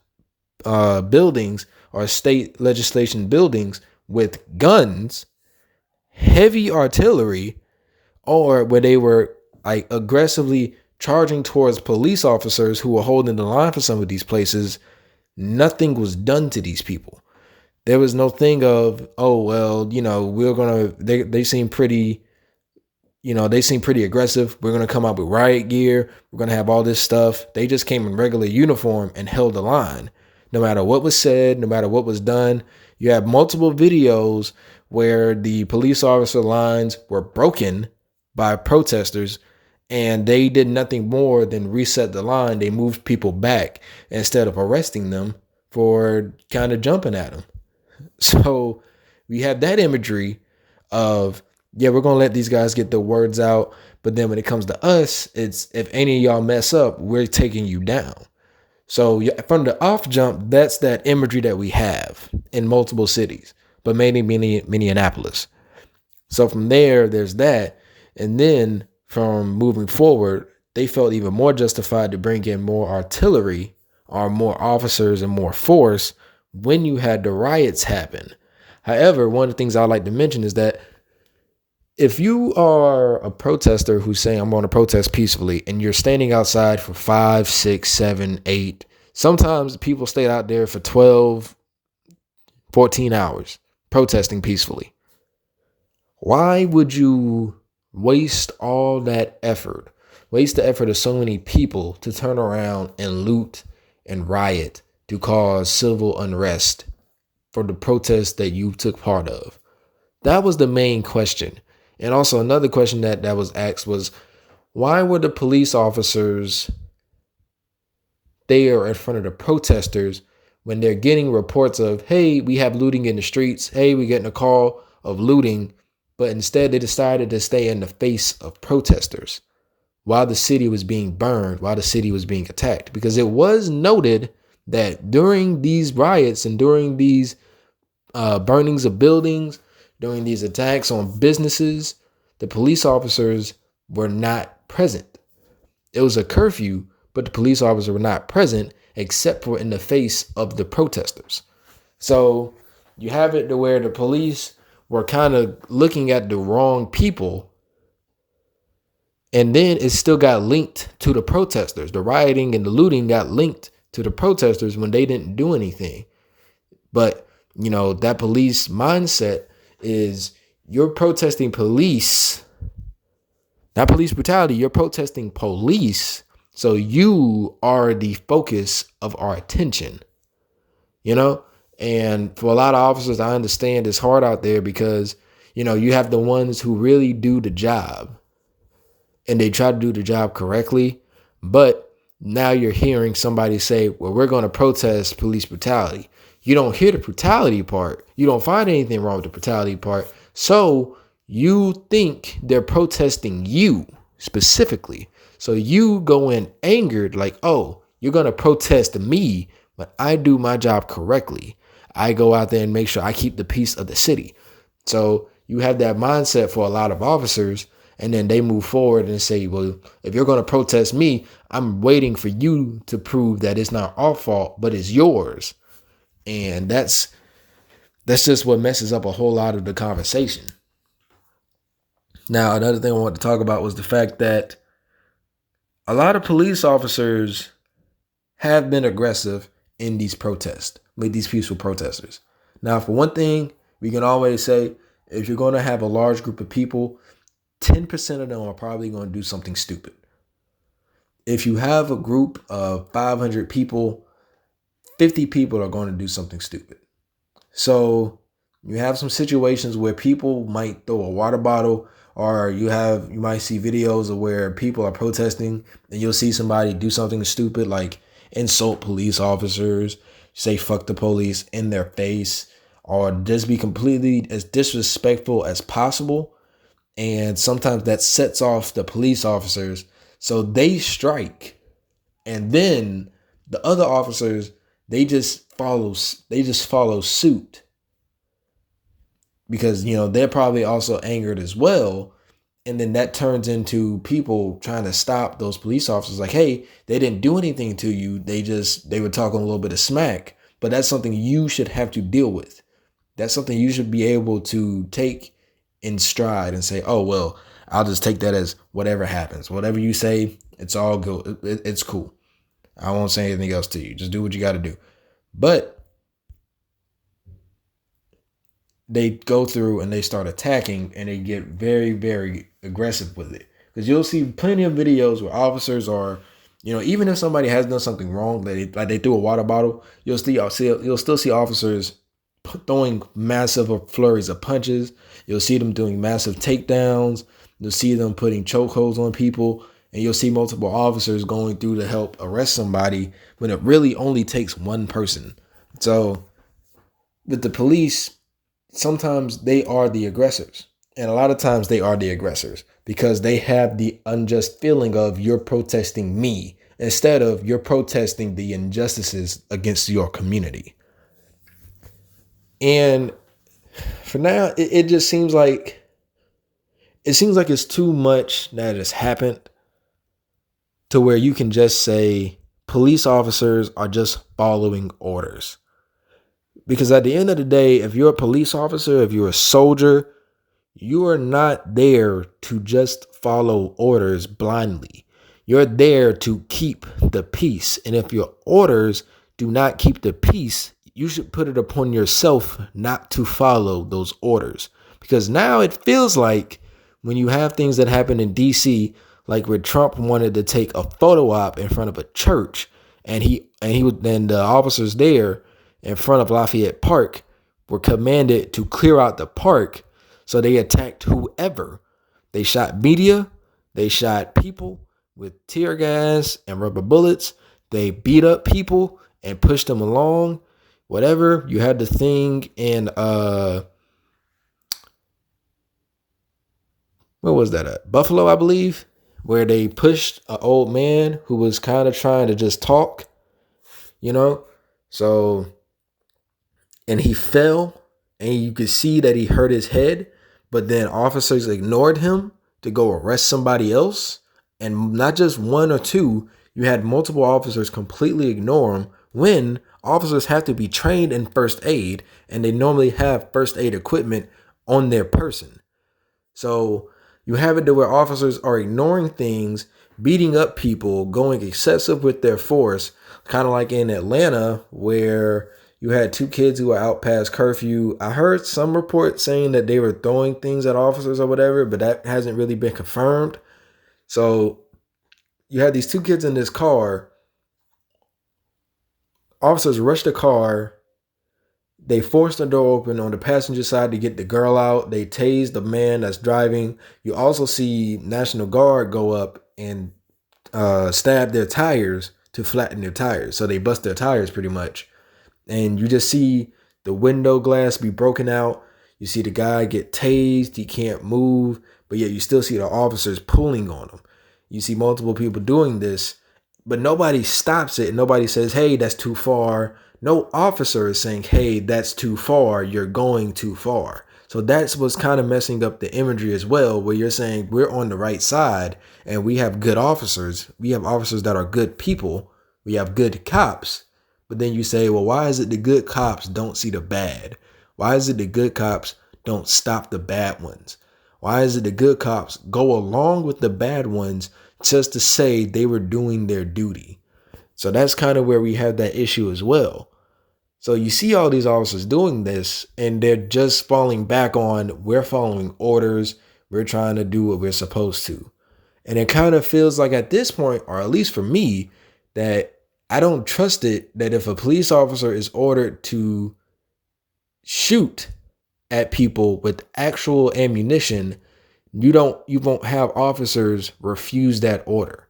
buildings or state legislation buildings with guns, heavy artillery, or where they were like aggressively charging towards police officers who were holding the line for some of these places, nothing was done to these people. There was no thing of, oh, well, they seem pretty, they seem pretty aggressive. We're going to come out with riot gear. We're going to have all this stuff. They just came in regular uniform and held the line. No matter what was said, no matter what was done, you have multiple videos where the police officer lines were broken by protesters, and they did nothing more than reset the line. They moved people back instead of arresting them for kind of jumping at them. So we have that imagery of, yeah, we're going to let these guys get their words out. But then when it comes to us, it's if any of y'all mess up, we're taking you down. So from the off jump, that's that imagery that we have in multiple cities, but mainly Minneapolis. So from there, there's that. And then from moving forward, they felt even more justified to bring in more artillery or more officers and more force when you had the riots happen. However, one of the things I like to mention is that if you are a protester who's saying, I'm going to protest peacefully, and you're standing outside for 5, 6, 7, 8, sometimes people stay out there for 12, 14 hours protesting peacefully. Why would you waste all that effort, waste the effort of so many people to turn around and loot and riot to cause civil unrest for the protest that you took part of? That was the main question. And also another question that was asked was, why were the police officers there in front of the protesters when they're getting reports of, hey, we have looting in the streets, hey, we're getting a call of looting, but instead they decided to stay in the face of protesters while the city was being burned, while the city was being attacked? Because it was noted that during these riots and during these burnings of buildings, during these attacks on businesses, the police officers were not present. It was a curfew, but the police officers were not present except for in the face of the protesters. So you have it to where the police were kind of looking at the wrong people. And then it still got linked to the protesters. The rioting and the looting got linked to the protesters when they didn't do anything. But, that police mindset is, you're protesting police, not police brutality. You're protesting police. So you are the focus of our attention, and for a lot of officers, I understand it's hard out there because, you have the ones who really do the job and they try to do the job correctly. But now you're hearing somebody say, well, we're going to protest police brutality. You don't hear the brutality part. You don't find anything wrong with the brutality part. So you think they're protesting you specifically. So you go in angered like, oh, you're going to protest me, but I do my job correctly. I go out there and make sure I keep the peace of the city. So you have that mindset for a lot of officers. And then they move forward and say, well, if you're going to protest me, I'm waiting for you to prove that it's not our fault, but it's yours. And that's just what messes up a whole lot of the conversation. Now, another thing I want to talk about was the fact that a lot of police officers have been aggressive in these protests with these peaceful protesters. Now, for one thing, we can always say, if you're going to have a large group of people, 10% of them are probably going to do something stupid. If you have a group of 500 people, 50 people are going to do something stupid. So you have some situations where people might throw a water bottle, or you might see videos of where people are protesting and you'll see somebody do something stupid like insult police officers, say fuck the police in their face, or just be completely as disrespectful as possible. And sometimes that sets off the police officers. So they strike. And then the other officers, they just follow suit. Because, they're probably also angered as well. And then that turns into people trying to stop those police officers. Like, hey, they didn't do anything to you. They were talking a little bit of smack. But that's something you should have to deal with. That's something you should be able to take in stride and say, oh, well, I'll just take that as whatever happens. Whatever you say, it's all good. It's cool. I won't say anything else to you. Just do what you got to do. But they go through and they start attacking and they get very, very aggressive with it. Because you'll see plenty of videos where officers are, even if somebody has done something wrong, like they threw a water bottle, you'll still see officers throwing massive flurries of punches. You'll see them doing massive takedowns. You'll see them putting chokeholds on people. And you'll see multiple officers going through to help arrest somebody when it really only takes one person. So with the police, sometimes they are the aggressors. And a lot of times they are the aggressors because they have the unjust feeling of you're protesting me instead of you're protesting the injustices against your community. And for now, it just seems like it's too much that has happened to where you can just say police officers are just following orders. Because at the end of the day, if you're a police officer, if you're a soldier, you are not there to just follow orders blindly. You're there to keep the peace. And if your orders do not keep the peace, you should put it upon yourself not to follow those orders. Because now it feels like when you have things that happen in DC, like where Trump wanted to take a photo op in front of a church, and the officers there in front of Lafayette Park were commanded to clear out the park. So they attacked whoever. They shot media. They shot people with tear gas and rubber bullets. They beat up people and pushed them along. Whatever. You had the thing in where was that at? Buffalo, I believe, where they pushed an old man who was kind of trying to just talk, you know? So, and he fell, and you could see that he hurt his head, but then officers ignored him to go arrest somebody else. And not just one or two, you had multiple officers completely ignore him when officers have to be trained in first aid, and they normally have first aid equipment on their person. So you have it to where officers are ignoring things, beating up people, going excessive with their force, kind of like in Atlanta where you had two kids who were out past curfew. I heard some reports saying that they were throwing things at officers or whatever, but that hasn't really been confirmed. So you had these two kids in this car. Officers rushed the car. They forced the door open on the passenger side to get the girl out. They tased the man that's driving. You also see National Guard go up and stab their tires to flatten their tires. So they bust their tires pretty much. And you just see the window glass be broken out. You see the guy get tased. He can't move. But yet you still see the officers pulling on him. You see multiple people doing this. But nobody stops it. Nobody says, hey, that's too far. No officer is saying, hey, that's too far. You're going too far. So that's what's kind of messing up the imagery as well, where you're saying we're on the right side and we have good officers. We have officers that are good people. We have good cops. But then you say, well, why is it the good cops don't see the bad? Why is it the good cops don't stop the bad ones? Why is it the good cops go along with the bad ones just to say they were doing their duty? So that's kind of where we have that issue as well. So you see all these officers doing this and they're just falling back on, we're following orders. We're trying to do what we're supposed to. And it kind of feels like at this point, or at least for me, that I don't trust it that if a police officer is ordered to shoot at people with actual ammunition, you won't have officers refuse that order.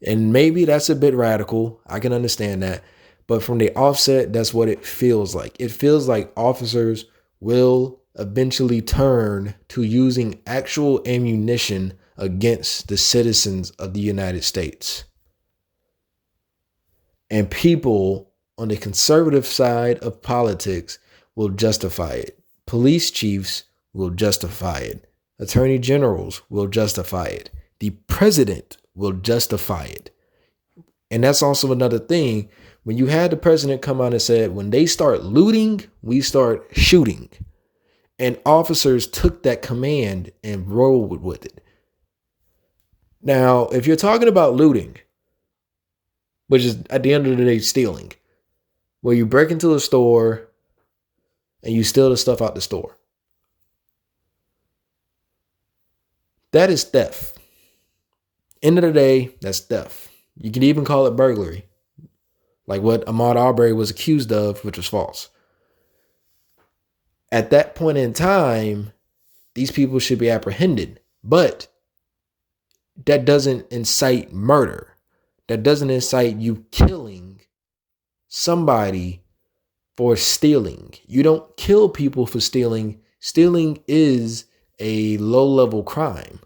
And maybe that's a bit radical. I can understand that. But from the offset, that's what it feels like. It feels like officers will eventually turn to using actual ammunition against the citizens of the United States. And people on the conservative side of politics will justify it. Police chiefs will justify it. Attorney generals will justify it. The president will justify it. And that's also another thing. When you had the president come out and said, when they start looting, we start shooting. And officers took that command and rolled with it. Now, if you're talking about looting, which is at the end of the day stealing, where you break into a store and you steal the stuff out the store, that is theft. End of the day, that's theft. You can even call it burglary, like what Ahmaud Arbery was accused of, which was false. At that point in time, these people should be apprehended, but that doesn't incite murder. That doesn't incite you killing somebody for stealing. You don't kill people for stealing. Stealing is a low-level crime.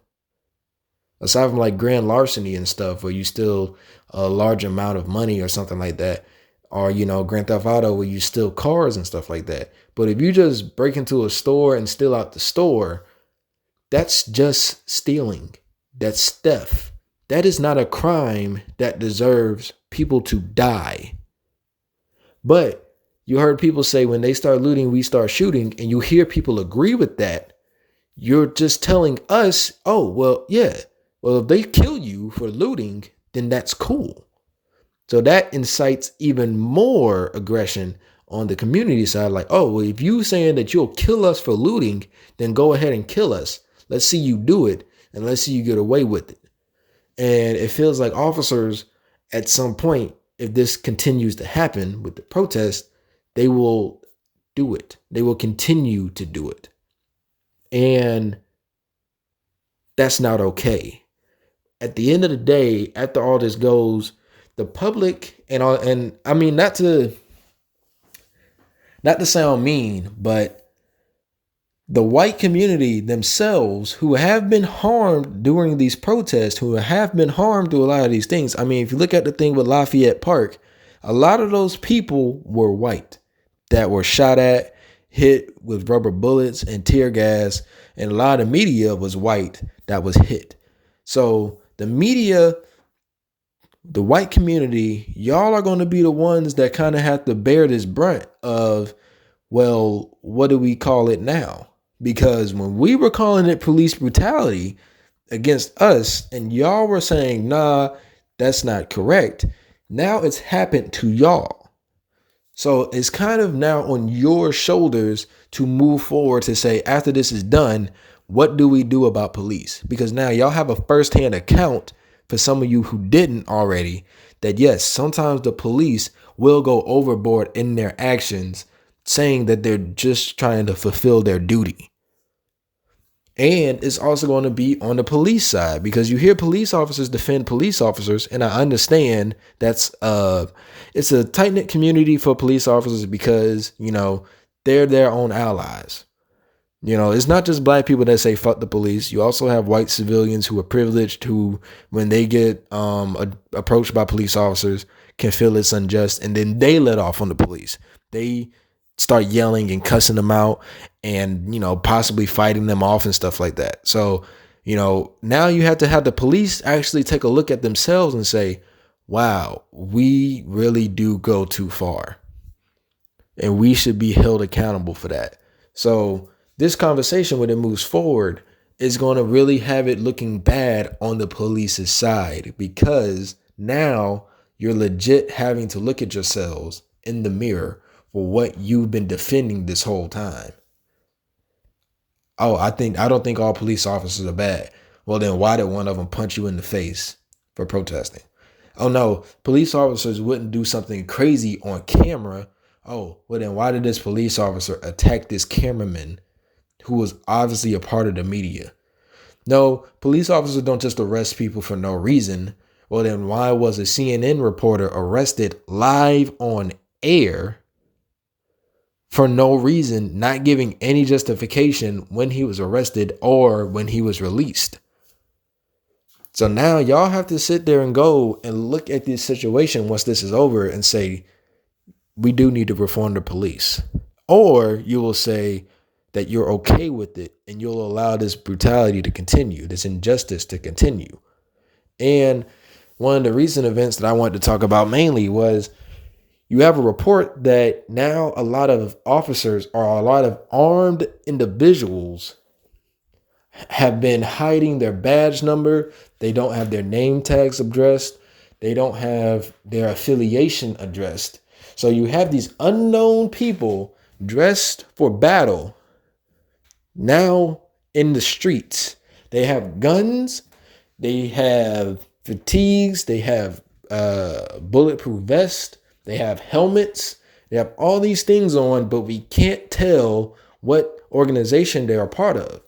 Aside from like grand larceny and stuff, where you steal a large amount of money or something like that, or, Grand Theft Auto, where you steal cars and stuff like that. But if you just break into a store and steal out the store, that's just stealing. That's theft. That is not a crime that deserves people to die. But you heard people say when they start looting, we start shooting, and you hear people agree with that. You're just telling us, oh, well, yeah. Well, if they kill you for looting, then that's cool. So that incites even more aggression on the community side. Like, oh, well, if you saying that you'll kill us for looting, then go ahead and kill us. Let's see you do it, and let's see you get away with it. And it feels like officers at some point, if this continues to happen with the protest, they will do it. They will continue to do it. And That's not okay. At the end of the day, after all this goes, the public and I mean not to sound mean, but the white community themselves who have been harmed during these protests, who have been harmed through a lot of these things. I mean, if you look at the thing with Lafayette Park, a lot of those people were white that were shot at, hit with rubber bullets and tear gas, and a lot of media was white that was hit. So the media, the white community, y'all are going to be the ones that kind of have to bear this brunt of, well, what do we call it now? Because when we were calling it police brutality against us and y'all were saying, nah, that's not correct. Now it's happened to y'all. So it's kind of now on your shoulders to move forward to say, after this is done, what do we do about police? Because now y'all have a firsthand account for some of you who didn't already, that yes, sometimes the police will go overboard in their actions, saying that they're just trying to fulfill their duty. And it's also going to be on the police side, because you hear police officers defend police officers. And I understand that's it's a tight knit community for police officers because, they're their own allies. It's not just black people that say fuck the police. You also have white civilians who are privileged, who, when they get approached by police officers, can feel it's unjust, and then they let off on the police. They start yelling and cussing them out and, possibly fighting them off and stuff like that. So, now you have to have the police actually take a look at themselves and say, wow, we really do go too far, and we should be held accountable for that. So this conversation, when it moves forward, is going to really have it looking bad on the police's side, because now you're legit having to look at yourselves in the mirror for what you've been defending this whole time. Oh, I don't think all police officers are bad. Well, then why did one of them punch you in the face for protesting? Oh no, police officers wouldn't do something crazy on camera. Oh, well then why did this police officer attack this cameraman who was obviously a part of the media? No, police officers don't just arrest people for no reason. Well, then why was a CNN reporter arrested live on air for no reason, not giving any justification when he was arrested or when he was released? So now y'all have to sit there and go and look at this situation once this is over and say, we do need to reform the police. Or you will say that you're okay with it and you'll allow this brutality to continue, this injustice to continue. And one of the recent events that I wanted to talk about mainly was, you have a report that now a lot of officers or a lot of armed individuals have been hiding their badge number. They don't have their name tags addressed. They don't have their affiliation addressed. So you have these unknown people dressed for battle now in the streets. They have guns, they have fatigues, they have bulletproof vests, they have helmets, they have all these things on, but we can't tell what organization they're a part of.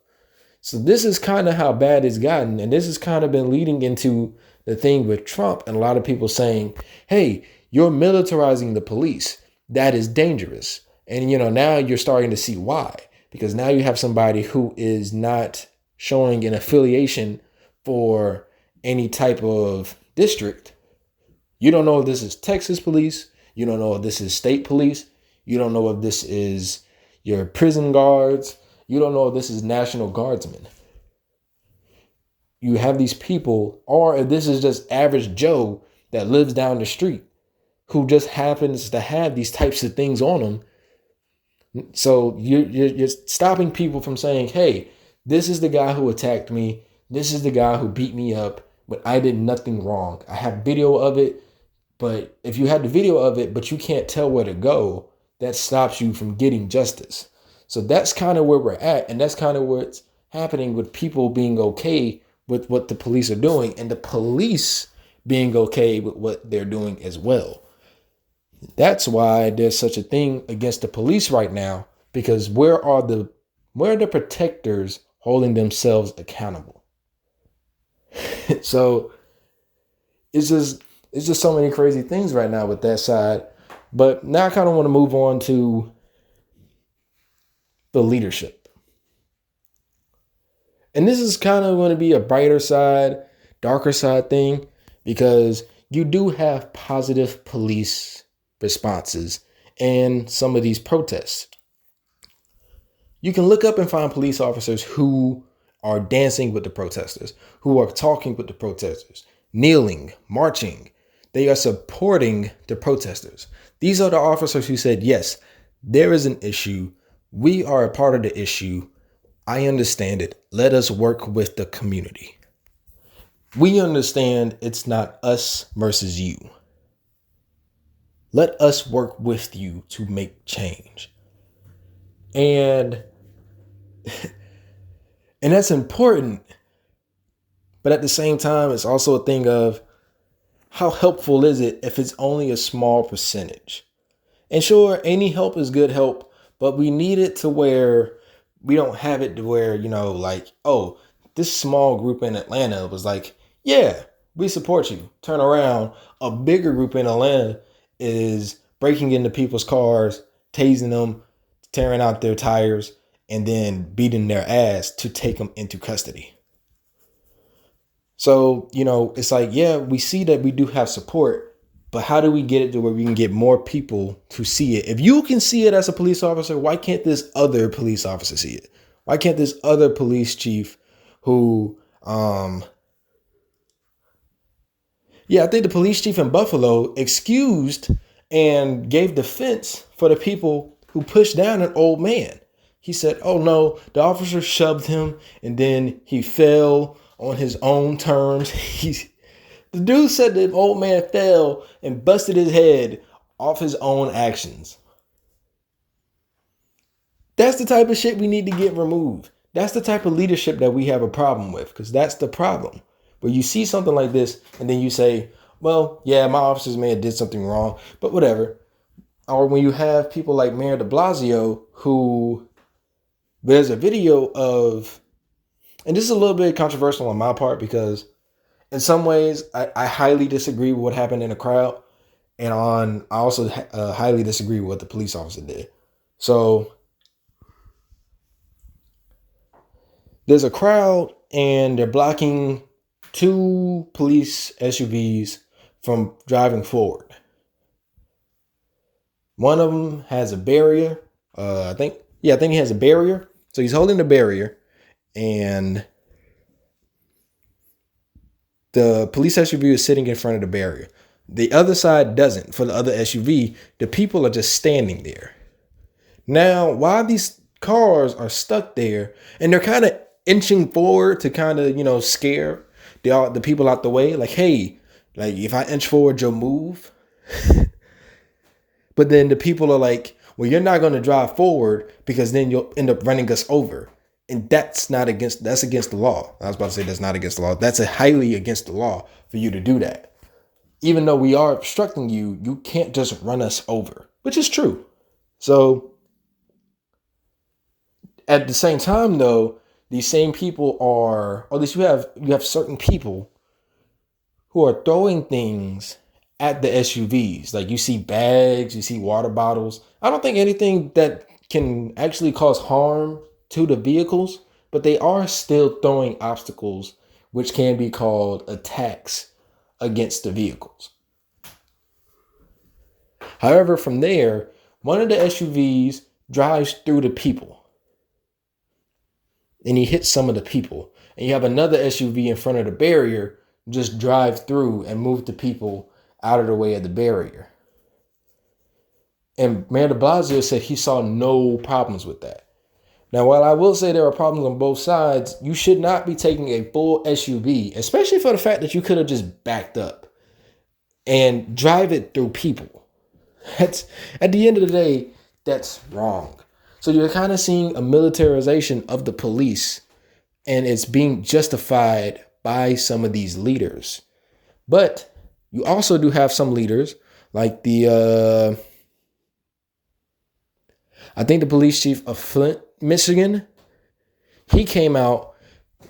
So this is kind of how bad it's gotten. And this has kind of been leading into the thing with Trump and a lot of people saying, hey, you're militarizing the police. That is dangerous. And, now you're starting to see why, because now you have somebody who is not showing an affiliation for any type of district. You don't know if this is Texas police. You don't know if this is state police. You don't know if this is your prison guards. You don't know if this is National Guardsmen. You have these people, or if this is just average Joe that lives down the street who just happens to have these types of things on them. So you're stopping people from saying, hey, this is the guy who attacked me. This is the guy who beat me up, but I did nothing wrong. I have video of it. But if you have the video of it, but you can't tell where to go, that stops you from getting justice. So that's kind of where we're at. And that's kind of what's happening with people being okay with what the police are doing, and the police being okay with what they're doing as well. That's why there's such a thing against the police right now, because where are the protectors holding themselves accountable? So it's just so many crazy things right now with that side. But now I kind of want to move on to the leadership. And this is kind of going to be a brighter side, darker side thing, because you do have positive police responses in some of these protests. You can look up and find police officers who are dancing with the protesters, who are talking with the protesters, kneeling, marching. They are supporting the protesters. These are the officers who said, yes, there is an issue. We are a part of the issue. I understand it. Let us work with the community. We understand it's not us versus you. Let us work with you to make change. And that's important. But at the same time, it's also a thing of how helpful is it if it's only a small percentage? And sure, any help is good help, but we need it to where we don't have it to where, like, oh, this small group in Atlanta was like, yeah, we support you. Turn around. A bigger group in Atlanta is breaking into people's cars, tasing them, tearing out their tires, and then beating their ass to take them into custody. So, it's like, yeah, we see that we do have support, but how do we get it to where we can get more people to see it? If you can see it as a police officer, why can't this other police officer see it? Why can't this other police chief who, I think the police chief in Buffalo excused and gave defense for the people who pushed down an old man. He said, oh no, the officer shoved him and then he fell on his own terms. The dude said the old man fell and busted his head off his own actions. That's the type of shit we need to get removed. That's the type of leadership that we have a problem with, because that's the problem. Where you see something like this and then you say, well, yeah, my officers may have did something wrong, but whatever. Or when you have people like Mayor de Blasio, who there's a video of, and this is a little bit controversial on my part because in some ways I highly disagree with what happened in the crowd. And I also highly disagree with what the police officer did. So there's a crowd and they're blocking two police SUVs from driving forward. One of them has a barrier. I think he has a barrier. So he's holding the barrier and the police SUV is sitting in front of the barrier. The other side doesn't. For the other SUV, the people are just standing there. Now, while these cars are stuck there and they're kind of inching forward to kind of, scare the people out the way, like, hey, like if I inch forward, you'll move. But then the people are like, well, you're not going to drive forward because then you'll end up running us over. And that's against the law. I was about to say that's not against the law. That's highly against the law for you to do that. Even though we are obstructing you, you can't just run us over, which is true. So at the same time, though, these same people are, or at least you have certain people who are throwing things at the SUVs. Like you see bags, you see water bottles. I don't think anything that can actually cause harm to the vehicles, but they are still throwing obstacles, which can be called attacks against the vehicles. However, from there, one of the SUVs drives through the people and he hits some of the people. And you have another SUV in front of the barrier just drive through and move the people out of the way of the barrier. And Mayor de Blasio said he saw no problems with that. Now, while I will say there are problems on both sides, you should not be taking a full SUV, especially for the fact that you could have just backed up and drive it through people. That's, at the end of the day, that's wrong. So you're kind of seeing a militarization of the police, and it's being justified by some of these leaders. But you also do have some leaders like I think the police chief of Flint, Michigan, he came out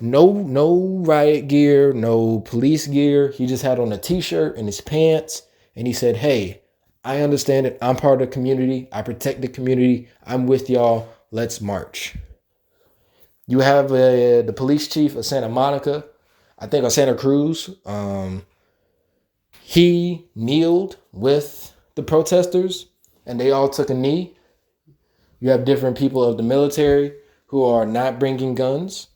No riot gear, no police gear. He just had on a t-shirt and his pants. And he said, hey, I understand it. I'm part of the community. I protect the community. I'm with y'all. Let's march. You have the police chief of Santa Monica, I think, of Santa Cruz. He kneeled with the protesters and they all took a knee. You have different people of the military who are not bringing guns.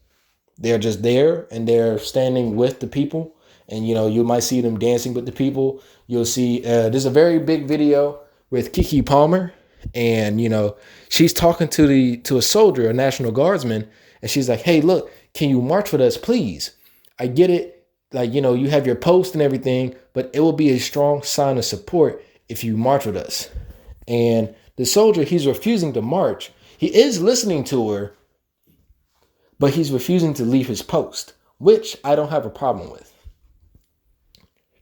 They're just there and they're standing with the people. And, you might see them dancing with the people. You'll see there's a very big video with Keke Palmer. And, she's talking to a soldier, a National Guardsman. And she's like, hey, look, can you march with us, please? I get it. Like, you have your post and everything, but it will be a strong sign of support if you march with us. And the soldier, he's refusing to march. He is listening to her, but he's refusing to leave his post, which I don't have a problem with.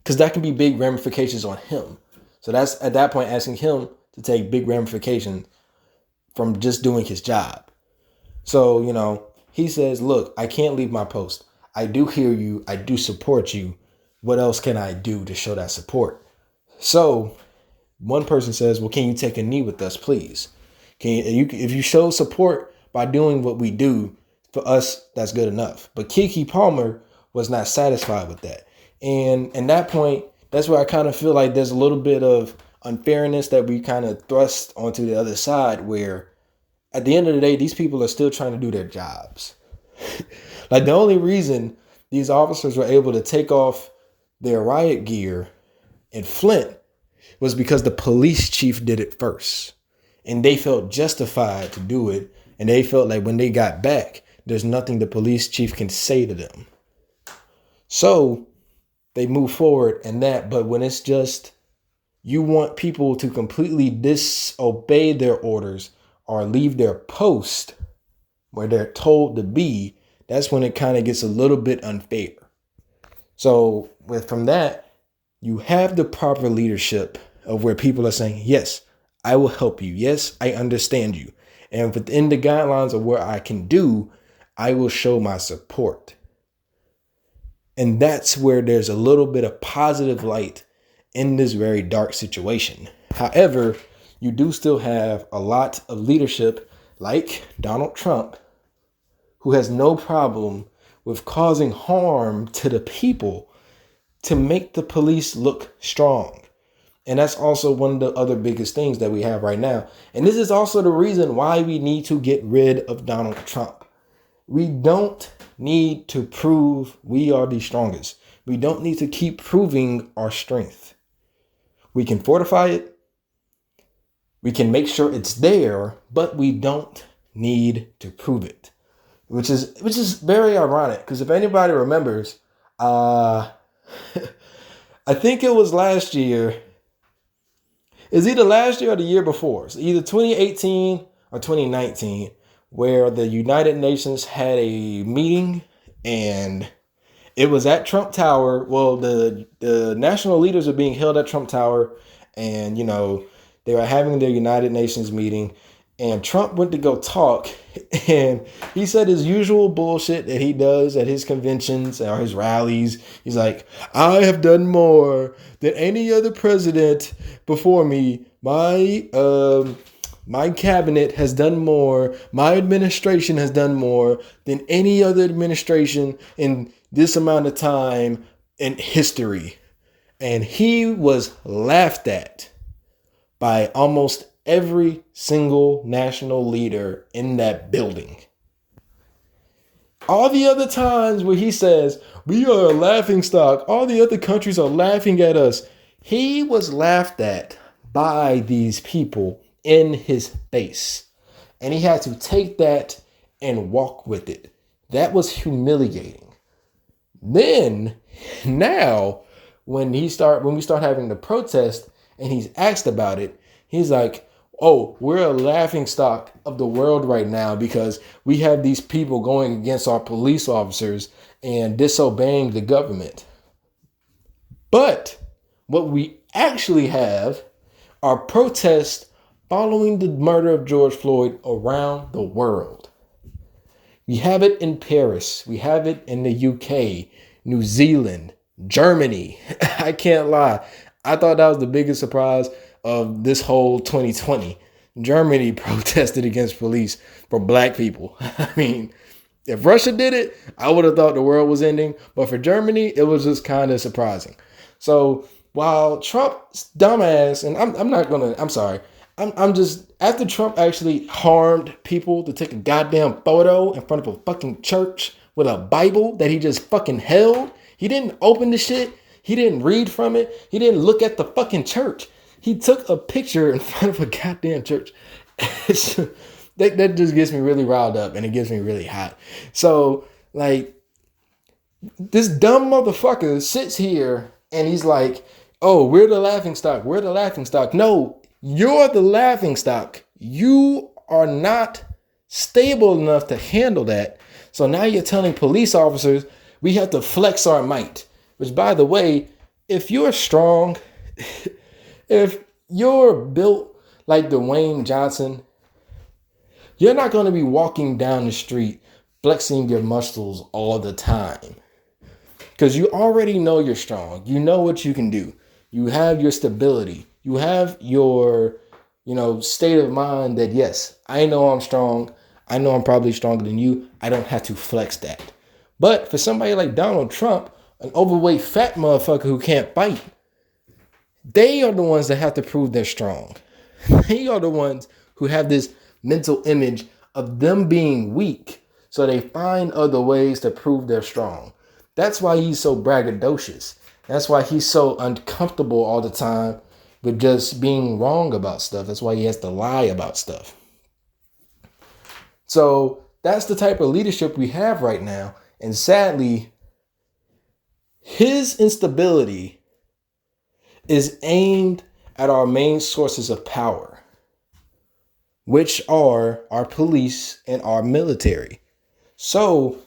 Because that can be big ramifications on him. So that's at that point asking him to take big ramifications from just doing his job. So, he says, look, I can't leave my post. I do hear you. I do support you. What else can I do to show that support? So one person says, well, can you take a knee with us, please? If you show support by doing what we do for us, that's good enough. But Keke Palmer was not satisfied with that. And at that point, that's where I kind of feel like there's a little bit of unfairness that we kind of thrust onto the other side, where at the end of the day, these people are still trying to do their jobs. Like, the only reason these officers were able to take off their riot gear in Flint was because the police chief did it first. And they felt justified to do it. And they felt like when they got back, there's nothing the police chief can say to them. So they move forward in that. But when it's just, you want people to completely disobey their orders or leave their post where they're told to be, that's when it kind of gets a little bit unfair. So from that, you have the proper leadership of where people are saying, yes, I will help you. Yes, I understand you. And within the guidelines of what I can do, I will show my support. And that's where there's a little bit of positive light in this very dark situation. However, you do still have a lot of leadership like Donald Trump, who has no problem with causing harm to the people to make the police look strong. And that's also one of the other biggest things that we have right now. And this is also the reason why we need to get rid of Donald Trump. We don't need to prove we are the strongest. We don't need to keep proving our strength. We can fortify it. We can make sure it's there, but we don't need to prove it. Which is very ironic, because if anybody remembers, I think it was last year. It's either last year or the year before. It's either 2018 or 2019, where the United Nations had a meeting, and it was at Trump Tower. Well, the national leaders are being held at Trump Tower, and they were having their United Nations meeting. And Trump went to go talk, and he said his usual bullshit that he does at his conventions or his rallies. He's like, I have done more than any other president before me. My cabinet has done more. My administration has done more than any other administration in this amount of time in history. And he was laughed at by almost every single national leader in that building. All the other times where he says, we are a laughing stock, all the other countries are laughing at us, he was laughed at by these people in his face. And he had to take that and walk with it. That was humiliating. Then, now, when we start having the protest and he's asked about it, he's like, oh, we're a laughing stock of the world right now because we have these people going against our police officers and disobeying the government. But what we actually have are protests following the murder of George Floyd around the world. We have it in Paris. We have it in the UK, New Zealand, Germany. I can't lie. I thought that was the biggest surprise of this whole 2020. Germany protested against police for black people. I mean, if Russia did it, I would have thought the world was ending. But for Germany, it was just kind of surprising. So while Trump's dumbass, and I'm just, after Trump actually harmed people to take a goddamn photo in front of a fucking church with a Bible that he just fucking held, he didn't open the shit. He didn't read from it. He didn't look at the fucking church. He took a picture in front of a goddamn church. That just gets me really riled up and it gets me really hot. So, like, this dumb motherfucker sits here and he's like, oh, we're the laughing stock. We're the laughing stock. No, you're the laughing stock. You are not stable enough to handle that. So now you're telling police officers we have to flex our might. Which, by the way, if you're strong, if you're built like Dwayne Johnson, you're not going to be walking down the street flexing your muscles all the time. Because you already know you're strong. You know what you can do. You have your stability. You have your, state of mind that, yes, I know I'm strong. I know I'm probably stronger than you. I don't have to flex that. But for somebody like Donald Trump, an overweight fat motherfucker who can't fight, they are the ones that have to prove they're strong. They are the ones who have this mental image of them being weak, so they find other ways to prove they're strong. That's why he's so braggadocious. That's why he's so uncomfortable all the time with just being wrong about stuff. That's why he has to lie about stuff. So that's the type of leadership we have right now. And sadly, his instability is aimed at our main sources of power, which are our police and our military. So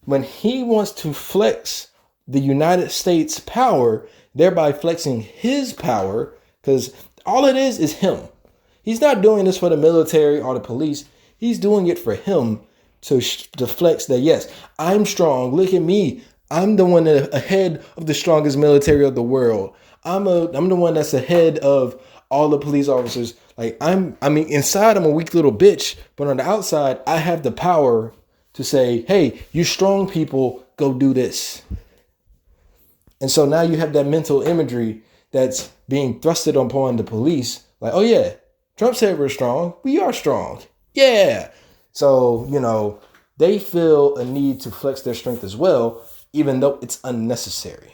when he wants to flex the United States power, thereby flexing his power, because all it is him. He's not doing this for the military or the police. He's doing it for him to flex that, yes, I'm strong. Look at me. I'm the one that ahead of the strongest military of the world. I'm the one that's ahead of all the police officers. Like inside I'm a weak little bitch, but on the outside I have the power to say, hey, you strong people, go do this. And so now you have that mental imagery that's being thrusted upon the police. Like, oh yeah, Trump said we're strong. We are strong. Yeah. So, they feel a need to flex their strength as well, even though it's unnecessary.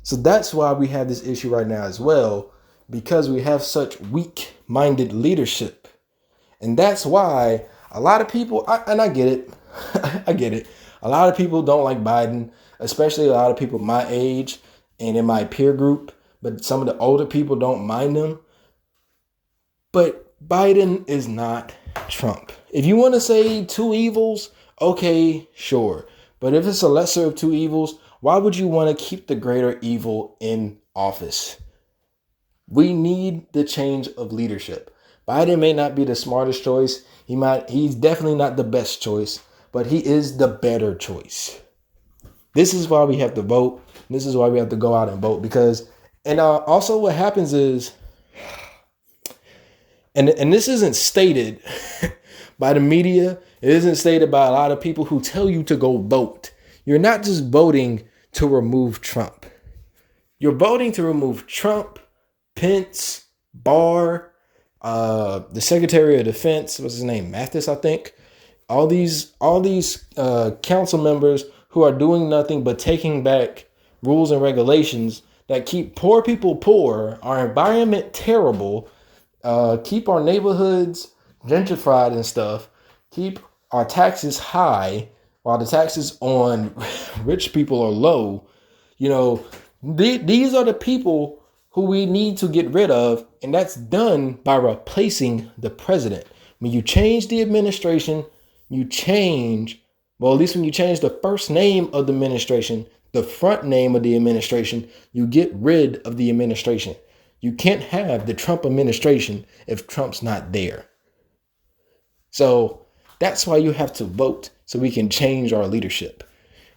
So that's why we have this issue right now as well, because we have such weak-minded leadership. And that's why a lot of people, and I get it, I get it. A lot of people don't like Biden, especially a lot of people my age and in my peer group, but some of the older people don't mind them. But Biden is not Trump. If you want to say two evils, okay, sure. But if it's a lesser of two evils, why would you want to keep the greater evil in office? We need the change of leadership. Biden may not be the smartest choice. He's definitely not the best choice, but he is the better choice. This is why we have to vote. This is why we have to go out and vote, because, and also what happens is, and this isn't stated by the media. It isn't stated by a lot of people who tell you to go vote. You're not just voting to remove Trump. You're voting to remove Trump, Pence, Barr, the Secretary of Defense, what's his name? Mathis, I think. All these council members who are doing nothing but taking back rules and regulations that keep poor people poor, our environment terrible, keep our neighborhoods gentrified and stuff, keep our taxes high while the taxes on rich people are low. These are the people who we need to get rid of, and that's done by replacing the president. When you change the administration, you change, well, at least when you change the first name of the administration, the front name of the administration, you get rid of the administration. You can't have the Trump administration if Trump's not there. So That's why you have to vote so we can change our leadership.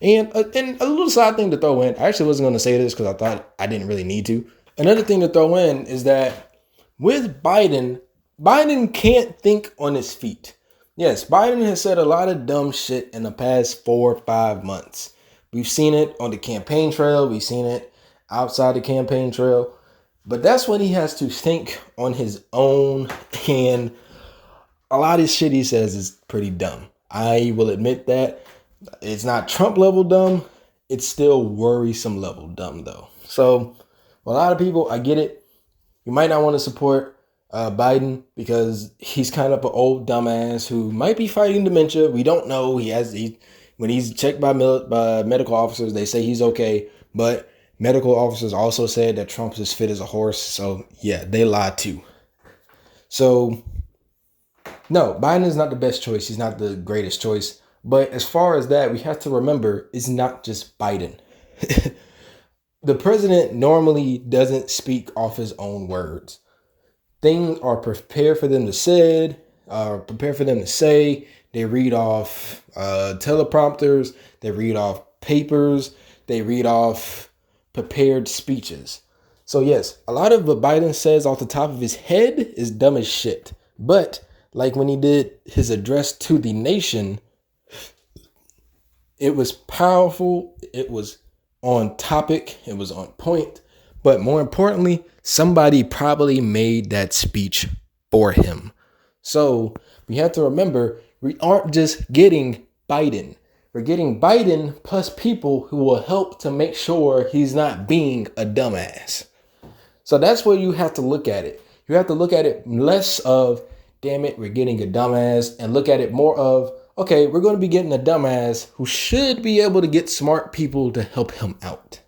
And a little side thing to throw in, I actually wasn't going to say this because I thought I didn't really need to. Another thing to throw in is that with Biden can't think on his feet. Yes, Biden has said a lot of dumb shit in the past 4 or 5 months. We've seen it on the campaign trail. We've seen it outside the campaign trail. But that's when he has to think on his own. And a lot of shit he says is pretty dumb. I will admit that. It's not Trump level dumb. It's still worrisome level dumb, though. So a lot of people, I get it. You might not want to support Biden because he's kind of an old dumbass who might be fighting dementia. We don't know. When he's checked by medical officers, they say he's okay. But medical officers also said that Trump's as fit as a horse. So yeah, they lied too. So no, Biden is not the best choice. He's not the greatest choice. But as far as that, we have to remember it's not just Biden. The president normally doesn't speak off his own words. Things are prepared for them to say. They read off teleprompters. They read off papers. They read off prepared speeches. So yes, a lot of what Biden says off the top of his head is dumb as shit. But like when he did his address to the nation, it was powerful. It was on topic. It was on point. But more importantly, somebody probably made that speech for him. So we have to remember, we aren't just getting Biden. We're getting Biden plus people who will help to make sure he's not being a dumbass. So that's where you have to look at it. You have to look at it less of, damn it, we're getting a dumbass, and look at it more of, okay, we're going to be getting a dumbass who should be able to get smart people to help him out.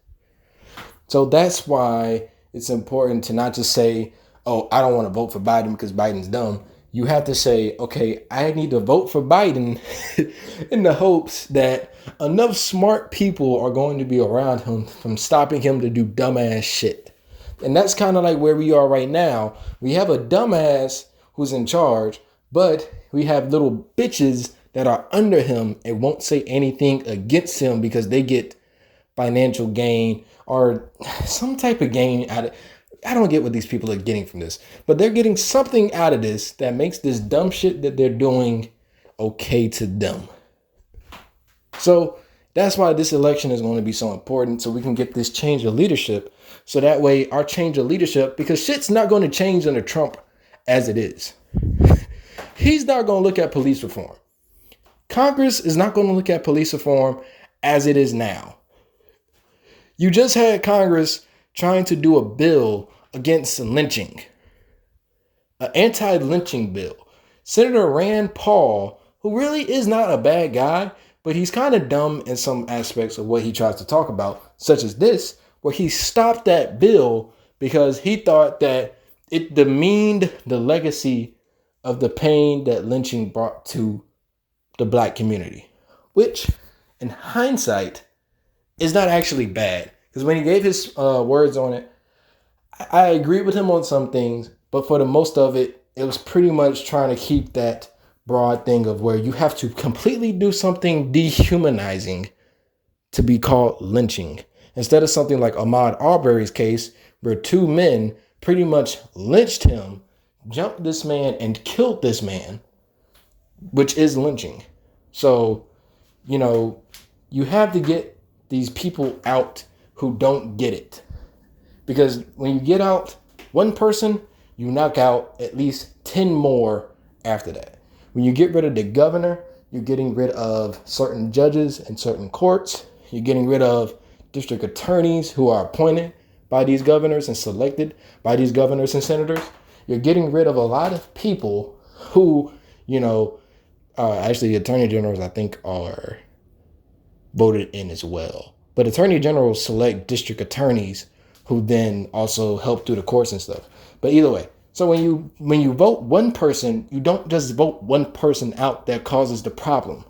So that's why it's important to not just say, oh, I don't want to vote for Biden because Biden's dumb. You have to say, okay, I need to vote for Biden in the hopes that enough smart people are going to be around him from stopping him to do dumbass shit. And that's kind of like where we are right now. We have a dumbass who's in charge, but we have little bitches that are under him and won't say anything against him because they get financial gain or some type of gain out of it. I don't get what these people are getting from this, but they're getting something out of this that makes this dumb shit that they're doing okay to them. So that's why this election is going to be so important, so we can get this change of leadership. So that way our change of leadership, because shit's not going to change under Trump as it is. He's not going to look at police reform. Congress is not going to look at police reform as it is now. You just had Congress trying to do a bill against lynching, an anti-lynching bill. Senator Rand Paul, who really is not a bad guy, but he's kind of dumb in some aspects of what he tries to talk about, such as this, where he stopped that bill because he thought that it demeaned the legacy of the pain that lynching brought to the black community, which in hindsight is not actually bad. Because when he gave his words on it, I agree with him on some things, but for the most of it, it was pretty much trying to keep that broad thing of where you have to completely do something dehumanizing to be called lynching. Instead of something like Ahmaud Arbery's case, where 2 men pretty much lynched him, jumped this man, and killed this man, which is lynching. So, you have to get these people out who don't get it. Because when you get out one person, you knock out at least 10 more after that. When you get rid of the governor, you're getting rid of certain judges and certain courts. You're getting rid of district attorneys who are appointed by these governors and selected by these governors and senators. You're getting rid of a lot of people who, actually attorney generals, I think, are voted in as well. But attorney generals select district attorneys who then also help through the courts and stuff. But either way, so when you vote one person, you don't just vote one person out that causes the problem.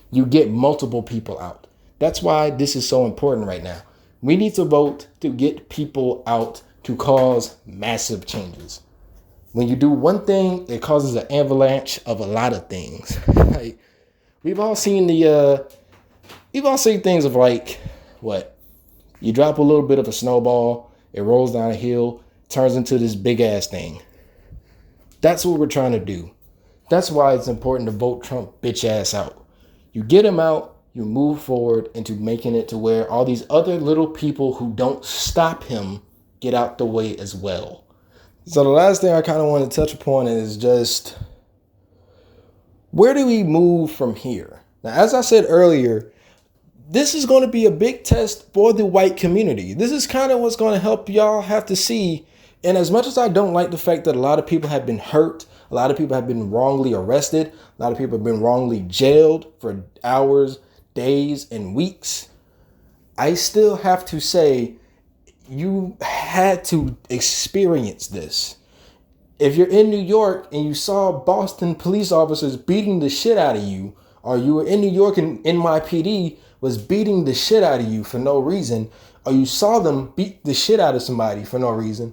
You get multiple people out. That's why this is so important right now. We need to vote to get people out to cause massive changes. When you do one thing, it causes an avalanche of a lot of things. Like, we've all seen things of like, what? You drop a little bit of a snowball, it rolls down a hill, turns into this big ass thing. That's what we're trying to do. That's why it's important to vote Trump bitch ass out. You get him out, you move forward into making it to where all these other little people who don't stop him get out the way as well. So the last thing I kind of want to touch upon is just, where do we move from here? Now, as I said earlier, this is going to be a big test for the white community. This is kind of what's going to help y'all have to see. And as much as I don't like the fact that a lot of people have been hurt, a lot of people have been wrongly arrested, a lot of people have been wrongly jailed for hours, days, and weeks, I still have to say, you had to experience this. If you're in New York and you saw Boston police officers beating the shit out of you, or you were in New York and NYPD was beating the shit out of you for no reason, or you saw them beat the shit out of somebody for no reason,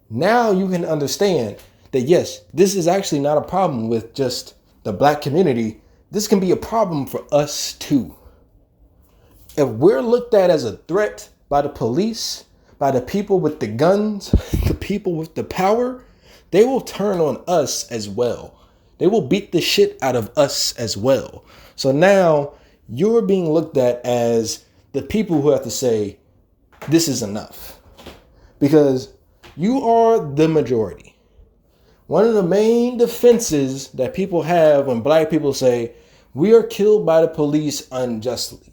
now you can understand that yes, this is actually not a problem with just the black community. This can be a problem for us too. If we're looked at as a threat by the police, by the people with the guns, the people with the power, they will turn on us as well. They will beat the shit out of us as well. So now you're being looked at as the people who have to say, this is enough. Because you are the majority. One of the main defenses that people have when black people say, we are killed by the police unjustly.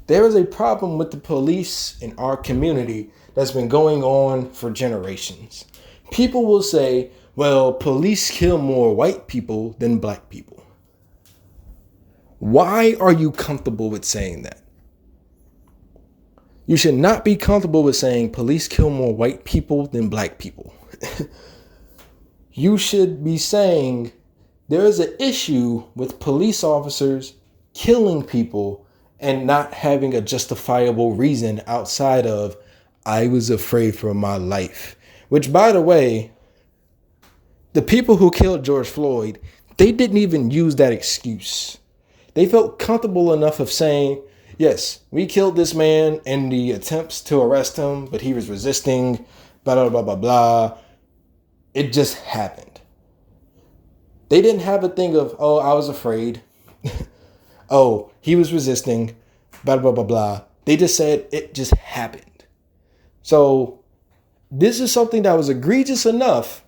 There is a problem with the police in our community that's been going on for generations. People will say, well, police kill more white people than black people. Why are you comfortable with saying that? You should not be comfortable with saying police kill more white people than black people. You should be saying there is an issue with police officers killing people and not having a justifiable reason outside of, I was afraid for my life. Which, by the way, the people who killed George Floyd, they didn't even use that excuse. They felt comfortable enough of saying, yes, we killed this man in the attempts to arrest him, but he was resisting, blah, blah, blah, blah, blah. It just happened. They didn't have a thing of, oh, I was afraid. Oh, he was resisting, blah, blah, blah, blah. They just said it just happened. So this is something that was egregious enough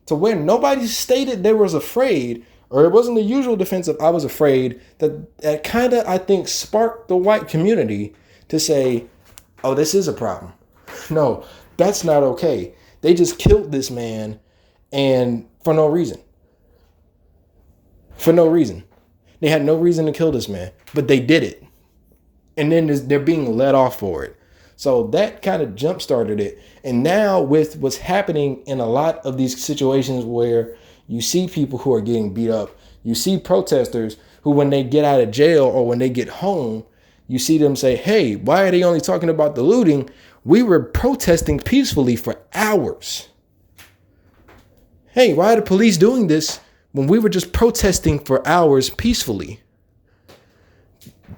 to where nobody stated they was afraid, or it wasn't the usual defense of I was afraid, that kind of, I think, sparked the white community to say, oh, this is a problem. No, that's not okay. They just killed this man and for no reason. For no reason. They had no reason to kill this man, but they did it. And then they're being let off for it. So that kind of jump started it. And now with what's happening in a lot of these situations where you see people who are getting beat up, you see protesters who, when they get out of jail or when they get home, you see them say, hey, why are they only talking about the looting? We were protesting peacefully for hours. Hey, why are the police doing this when we were just protesting for hours peacefully?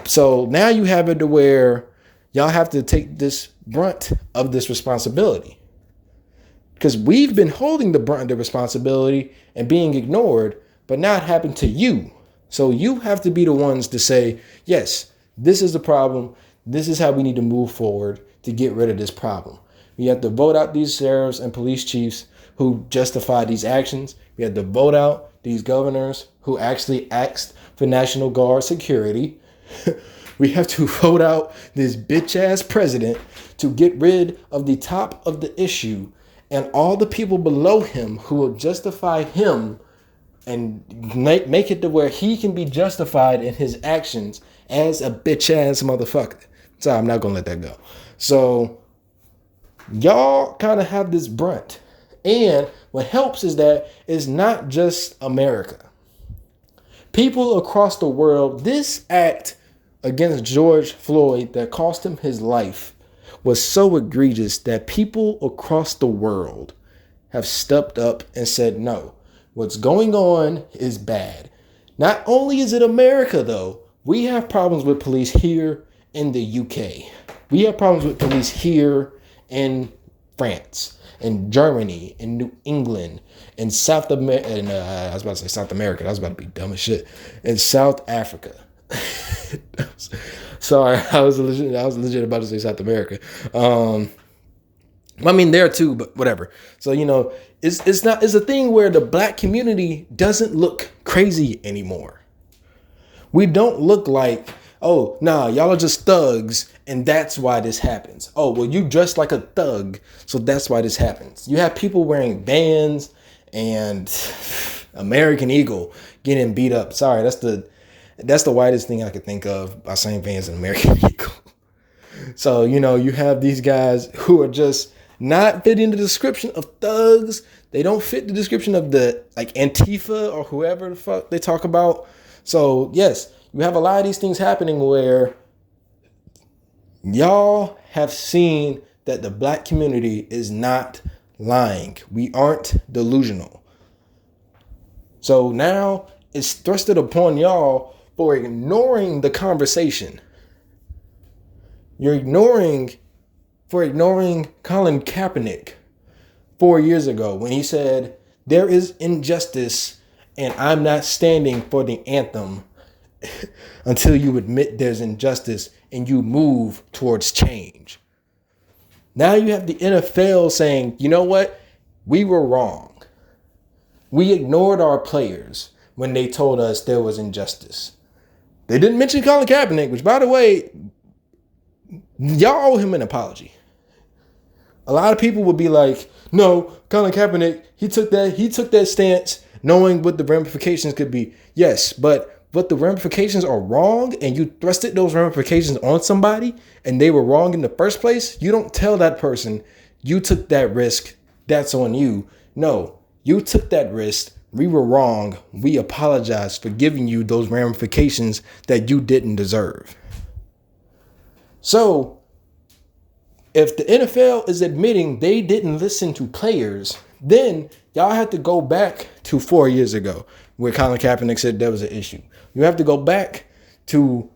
So now you have it to where y'all have to take this brunt of this responsibility. Because we've been holding the brunt of the responsibility and being ignored, but now it happened to you. So you have to be the ones to say, yes, this is the problem. This is how we need to move forward to get rid of this problem. We have to vote out these sheriffs and police chiefs who justify these actions. We have to vote out these governors who actually asked for National Guard security. We have to vote out this bitch ass president to get rid of the top of the issue and all the people below him who will justify him and make it to where he can be justified in his actions as a bitch ass motherfucker. So I'm not going to let that go. So y'all kind of have this brunt. And what helps is that it's not just America. People across the world, this act against George Floyd that cost him his life was so egregious that people across the world have stepped up and said, no, what's going on is bad. Not only is it America, though, we have problems with police here in the UK. We have problems with police here in France, in Germany, in New England, in South America, and I was about to say South America. That was about to be dumb as shit. In South Africa. Sorry, I was legit about to say South America. I mean, there too, but whatever. So, it's a thing where the black community doesn't look crazy anymore. We don't look like, oh, nah, y'all are just thugs, and that's why this happens. Oh, well, you dress like a thug, so that's why this happens. You have people wearing bands and American Eagle getting beat up. Sorry, that's the whitest thing I could think of by saying Vans and American Eagle. So, you have these guys who are just not fitting the description of thugs. They don't fit the description of the Antifa or whoever the fuck they talk about. So, yes, you have a lot of these things happening where y'all have seen that the black community is not lying. We aren't delusional. So now it's thrusted upon y'all for ignoring the conversation. You're ignoring Colin Kaepernick 4 years ago when he said, there is injustice and I'm not standing for the anthem until you admit there's injustice and you move towards change. Now you have the NFL saying, you know what? We were wrong. We ignored our players when they told us there was injustice. They didn't mention Colin Kaepernick, which, by the way, y'all owe him an apology. A lot of people would be like, no, Colin Kaepernick, he took that stance knowing what the ramifications could be. Yes, but the ramifications are wrong and you thrusted those ramifications on somebody and they were wrong in the first place. You don't tell that person, you took that risk, that's on you. No, you took that risk. We were wrong. We apologize for giving you those ramifications that you didn't deserve. So, if the NFL is admitting they didn't listen to players, then y'all have to go back to 4 years ago where Colin Kaepernick said there was an issue. You have to go back to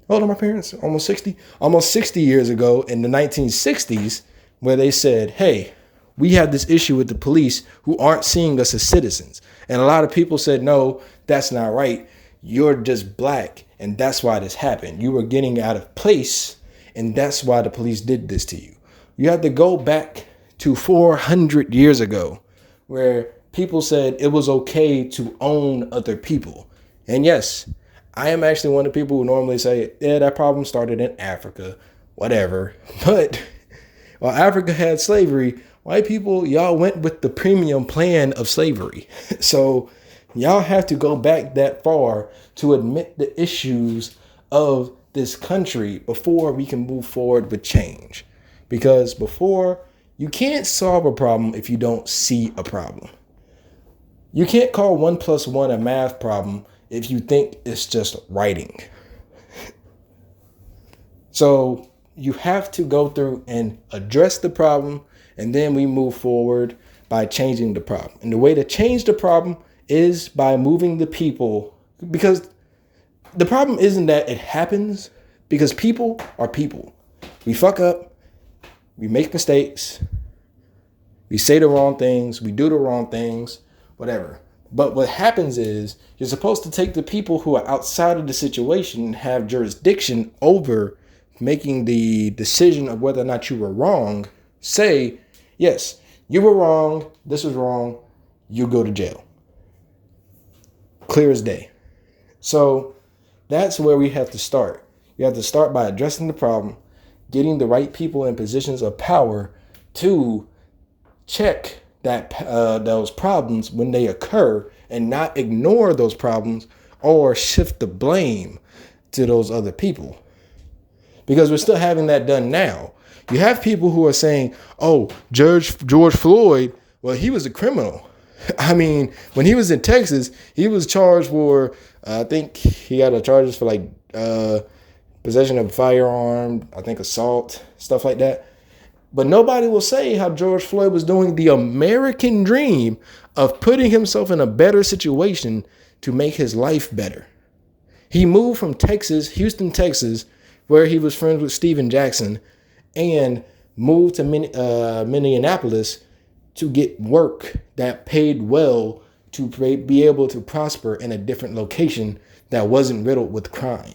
almost 60 years ago in the 1960s where they said, hey, we have this issue with the police who aren't seeing us as citizens. And a lot of people said, no, that's not right. You're just black. And that's why this happened. You were getting out of place. And that's why the police did this to you. You have to go back to 400 years ago where people said it was okay to own other people. And yes, I am actually one of the people who normally say, yeah, that problem started in Africa, whatever. But while Africa had slavery, white people, y'all went with the premium plan of slavery. So y'all have to go back that far to admit the issues of this country before we can move forward with change. Because before, you can't solve a problem if you don't see a problem. You can't call 1 + 1 a math problem if you think it's just writing. So you have to go through and address the problem, and then we move forward by changing the problem. And the way to change the problem is by moving the people, because the problem isn't that it happens, because people are people. We fuck up, we make mistakes, we say the wrong things, we do the wrong things, whatever. But what happens is you're supposed to take the people who are outside of the situation and have jurisdiction over making the decision of whether or not you were wrong. Say, yes, you were wrong, this was wrong, you go to jail. Clear as day. So that's where we have to start. You have to start by addressing the problem, getting the right people in positions of power to check that those problems when they occur and not ignore those problems or shift the blame to those other people. Because we're still having that done now. You have people who are saying, oh, George Floyd, well, he was a criminal. I mean, when he was in Texas, he was charged for, I think he got charges for possession of a firearm, I think assault, stuff like that. But nobody will say how George Floyd was doing the American dream of putting himself in a better situation to make his life better. He moved from Texas, Houston, Texas, where he was friends with Steven Jackson, and moved to Minneapolis to get work that paid well to be able to prosper in a different location that wasn't riddled with crime.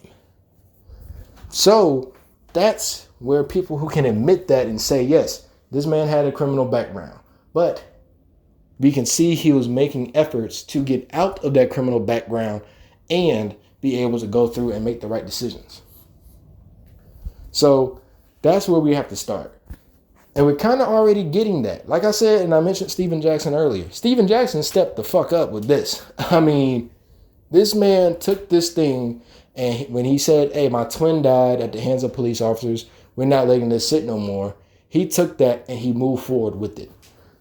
So that's where people who can admit that and say, yes, this man had a criminal background, but we can see he was making efforts to get out of that criminal background and be able to go through and make the right decisions. So that's where we have to start. And we're kind of already getting that. Like I said, and I mentioned Steven Jackson earlier. Steven Jackson stepped the fuck up with this. I mean, this man took this thing, and when he said, hey, my twin died at the hands of police officers, we're not letting this sit no more. He took that and he moved forward with it.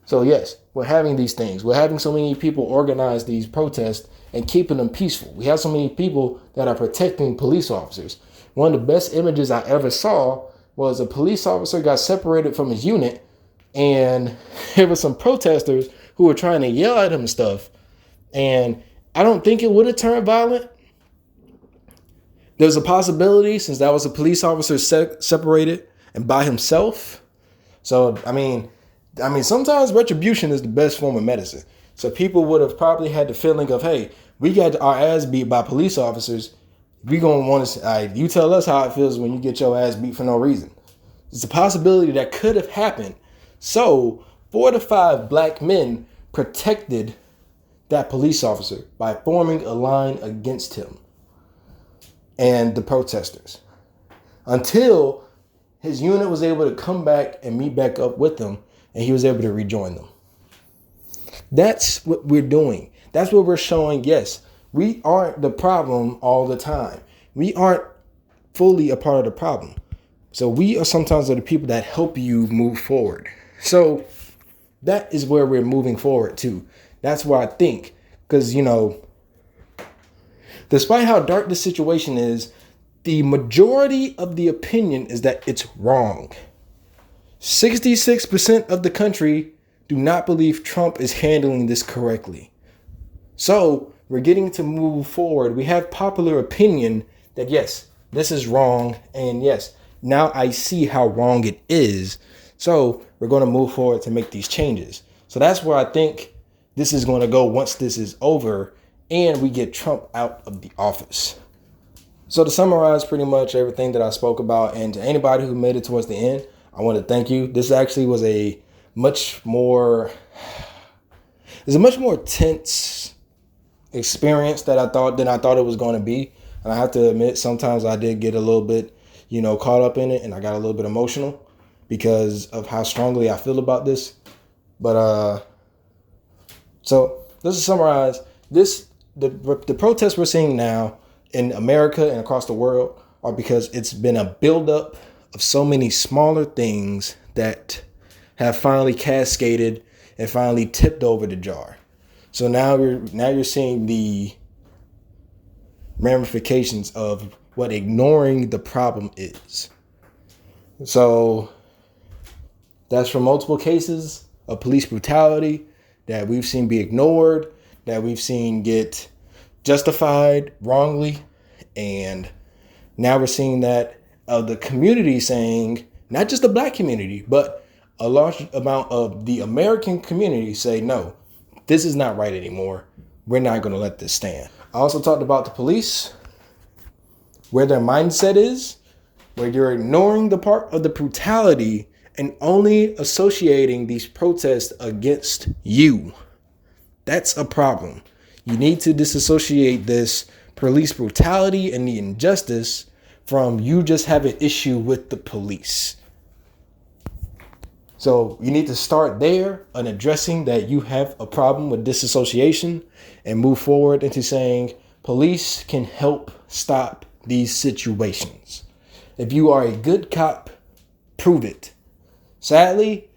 So yes, we're having these things. We're having so many people organize these protests and keeping them peaceful. We have so many people that are protecting police officers. One of the best images I ever saw was a police officer got separated from his unit, and there were some protesters who were trying to yell at him and stuff. And I don't think it would have turned violent. There's a possibility, since that was a police officer separated and by himself. So, I mean, sometimes retribution is the best form of medicine. So people would have probably had the feeling of, hey, we got our ass beat by police officers. We gonna want to, you tell us how it feels when you get your ass beat for no reason. It's a possibility that could have happened. So 4 to 5 black men protected that police officer by forming a line against him and the protesters until his unit was able to come back and meet back up with them, and he was able to rejoin them. That's what we're doing. That's what we're showing. Yes, we aren't the problem all the time. We aren't fully a part of the problem. So we are sometimes the people that help you move forward. So that is where we're moving forward to. That's where I think, because, despite how dark the situation is, the majority of the opinion is that it's wrong. 66% of the country do not believe Trump is handling this correctly. So we're getting to move forward. We have popular opinion that, yes, this is wrong. And yes, now I see how wrong it is. So we're going to move forward to make these changes. So that's where I think this is going to go once this is over and we get Trump out of the office. So to summarize pretty much everything that I spoke about, and to anybody who made it towards the end, I want to thank you. This actually was a much more tense experience than I thought it was going to be. And I have to admit, sometimes I did get a little bit, caught up in it, and I got a little bit emotional because of how strongly I feel about this. But so let's summarize this. The protests we're seeing now in America and across the world are because it's been a buildup of so many smaller things that have finally cascaded and finally tipped over the jar. So now you're seeing the ramifications of what ignoring the problem is. So that's from multiple cases of police brutality that we've seen be ignored, that we've seen get justified wrongly. And now we're seeing that of the community saying, not just the black community, but a large amount of the American community say, no, this is not right anymore. We're not going to let this stand. I also talked about the police, where their mindset is, where you're ignoring the part of the brutality and only associating these protests against you. That's a problem. You need to disassociate this police brutality and the injustice from you just have an issue with the police. So you need to start there on addressing that you have a problem with disassociation and move forward into saying police can help stop these situations. If you are a good cop, prove it. Sadly,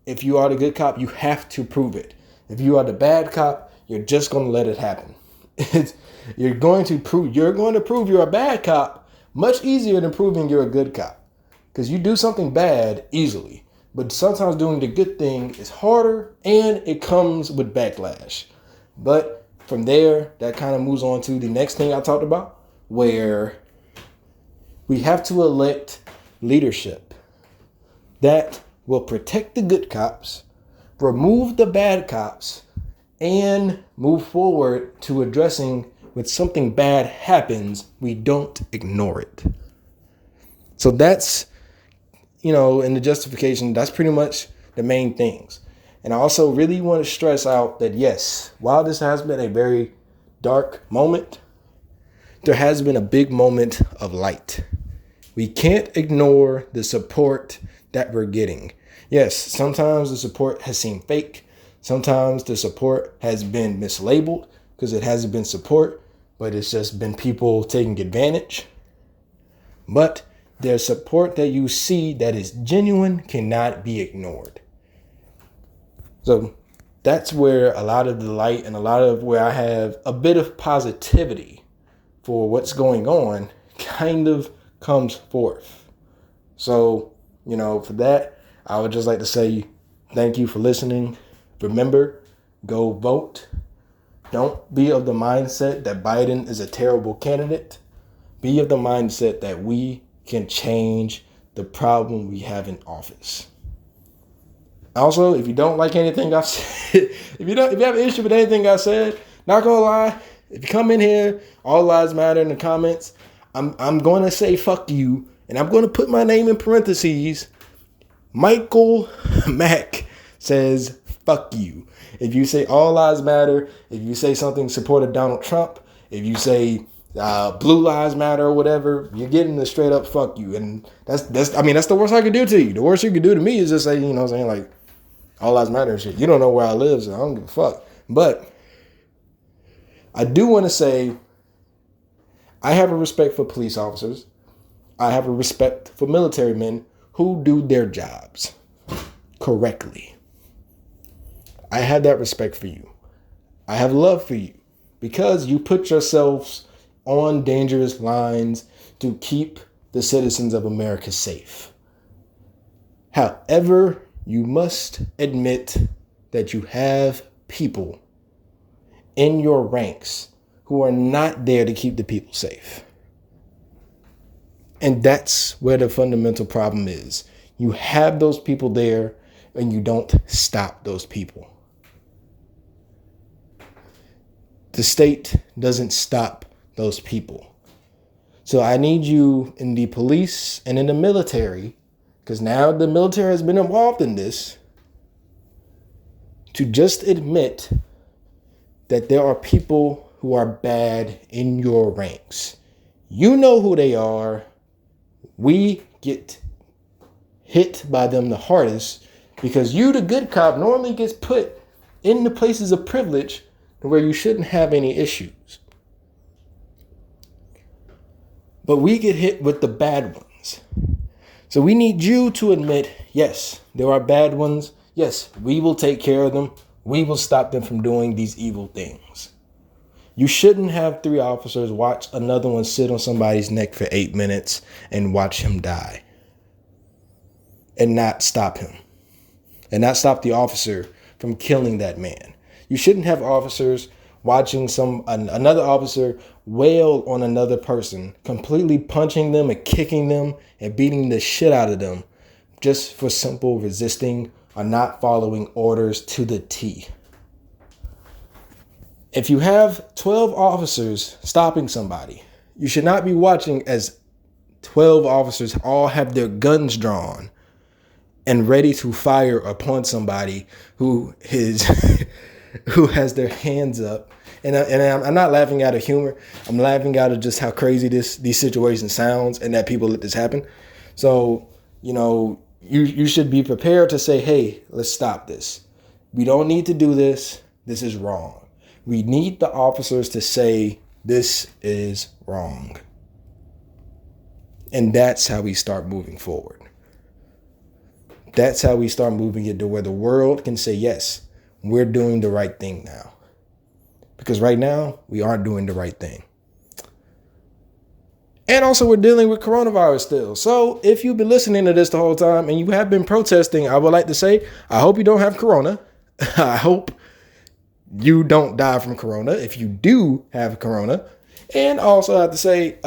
if you are the good cop, you have to prove it. If you are the bad cop, you're just going to let it happen. You're going to prove you're a bad cop much easier than proving you're a good cop, because you do something bad easily. But sometimes doing the good thing is harder and it comes with backlash. But from there, that kind of moves on to the next thing I talked about, where we have to elect leadership that will protect the good cops, remove the bad cops, and move forward to addressing when something bad happens, we don't ignore it. So that's, in the justification, that's pretty much the main things. And I also really want to stress out that, yes, while this has been a very dark moment, there has been a big moment of light. We can't ignore the support that we're getting. Yes, sometimes the support has seemed fake. Sometimes the support has been mislabeled because it hasn't been support, but it's just been people taking advantage. But there's support that you see that is genuine, cannot be ignored. So that's where a lot of the light and a lot of where I have a bit of positivity for what's going on kind of comes forth. So, for that, I would just like to say thank you for listening. Remember, go vote. Don't be of the mindset that Biden is a terrible candidate. Be of the mindset that we can change the problem we have in office. Also, if you don't like anything I've said, if you have an issue with anything I said, not gonna lie, if you come in here, all lives matter in the comments, I'm going to say fuck you, and I'm going to put my name in parentheses. Michael Mack says fuck you. If you say all lives matter, if you say something supportive Donald Trump, if you say blue lives matter or whatever, you're getting the straight up fuck you. And that's the worst I could do to you. The worst you could do to me is just say, like, all lives matter and shit. You don't know where I live, so I don't give a fuck. But I do want to say I have a respect for police officers. I have a respect for military men who do their jobs correctly. I have that respect for you. I have love for you because you put yourselves on dangerous lines to keep the citizens of America safe. However, you must admit that you have people in your ranks who are not there to keep the people safe. And that's where the fundamental problem is. You have those people there and you don't stop those people. The state doesn't stop those people. So I need you in the police and in the military, because now the military has been involved in this, to just admit that there are people who are bad in your ranks. You know who they are. We get hit by them the hardest because you, the good cop, normally gets put in the places of privilege where you shouldn't have any issues. But we get hit with the bad ones. So we need you to admit, yes, there are bad ones. Yes, we will take care of them. We will stop them from doing these evil things. You shouldn't have 3 officers watch another one sit on somebody's neck for 8 minutes and watch him die. And not stop him. And not stop the officer from killing that man. You shouldn't have officers watching another officer wail on another person, completely punching them and kicking them and beating the shit out of them just for simple resisting or not following orders to the T. If you have 12 officers stopping somebody, you should not be watching as 12 officers all have their guns drawn and ready to fire upon somebody who has their hands up. And I'm not laughing out of humor. I'm laughing out of just how crazy these situations sounds and that people let this happen. So, you should be prepared to say, hey, let's stop this. We don't need to do this. This is wrong. We need the officers to say this is wrong. And that's how we start moving forward. That's how we start moving it to where the world can say, yes, we're doing the right thing now. Because right now, we aren't doing the right thing. And also, we're dealing with coronavirus still. So if you've been listening to this the whole time and you have been protesting, I would like to say, I hope you don't have corona. I hope you don't die from corona if you do have corona. And also, I have to say,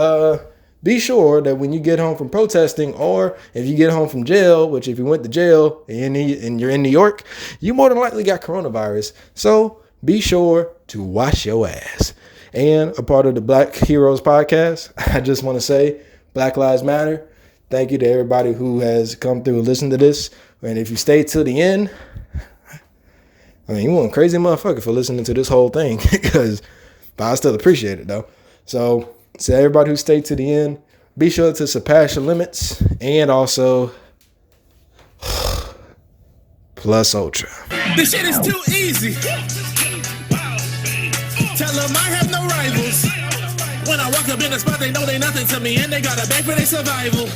be sure that when you get home from protesting, or if you get home from jail, which if you went to jail and you're in New York, you more than likely got coronavirus. So be sure to wash your ass. And a part of the Black Heroes podcast, I just want to say, Black Lives Matter. Thank you to everybody who has come through and listened to this. And if you stay till the end, I mean, you want a crazy motherfucker for listening to this whole thing, but I still appreciate it though. So everybody who stayed to the end, be sure to surpass your limits, and also plus ultra. This shit is too easy. Tell them I have no rivals. When I walk up in the spot, they know they nothing to me, and they got a bag for their survival.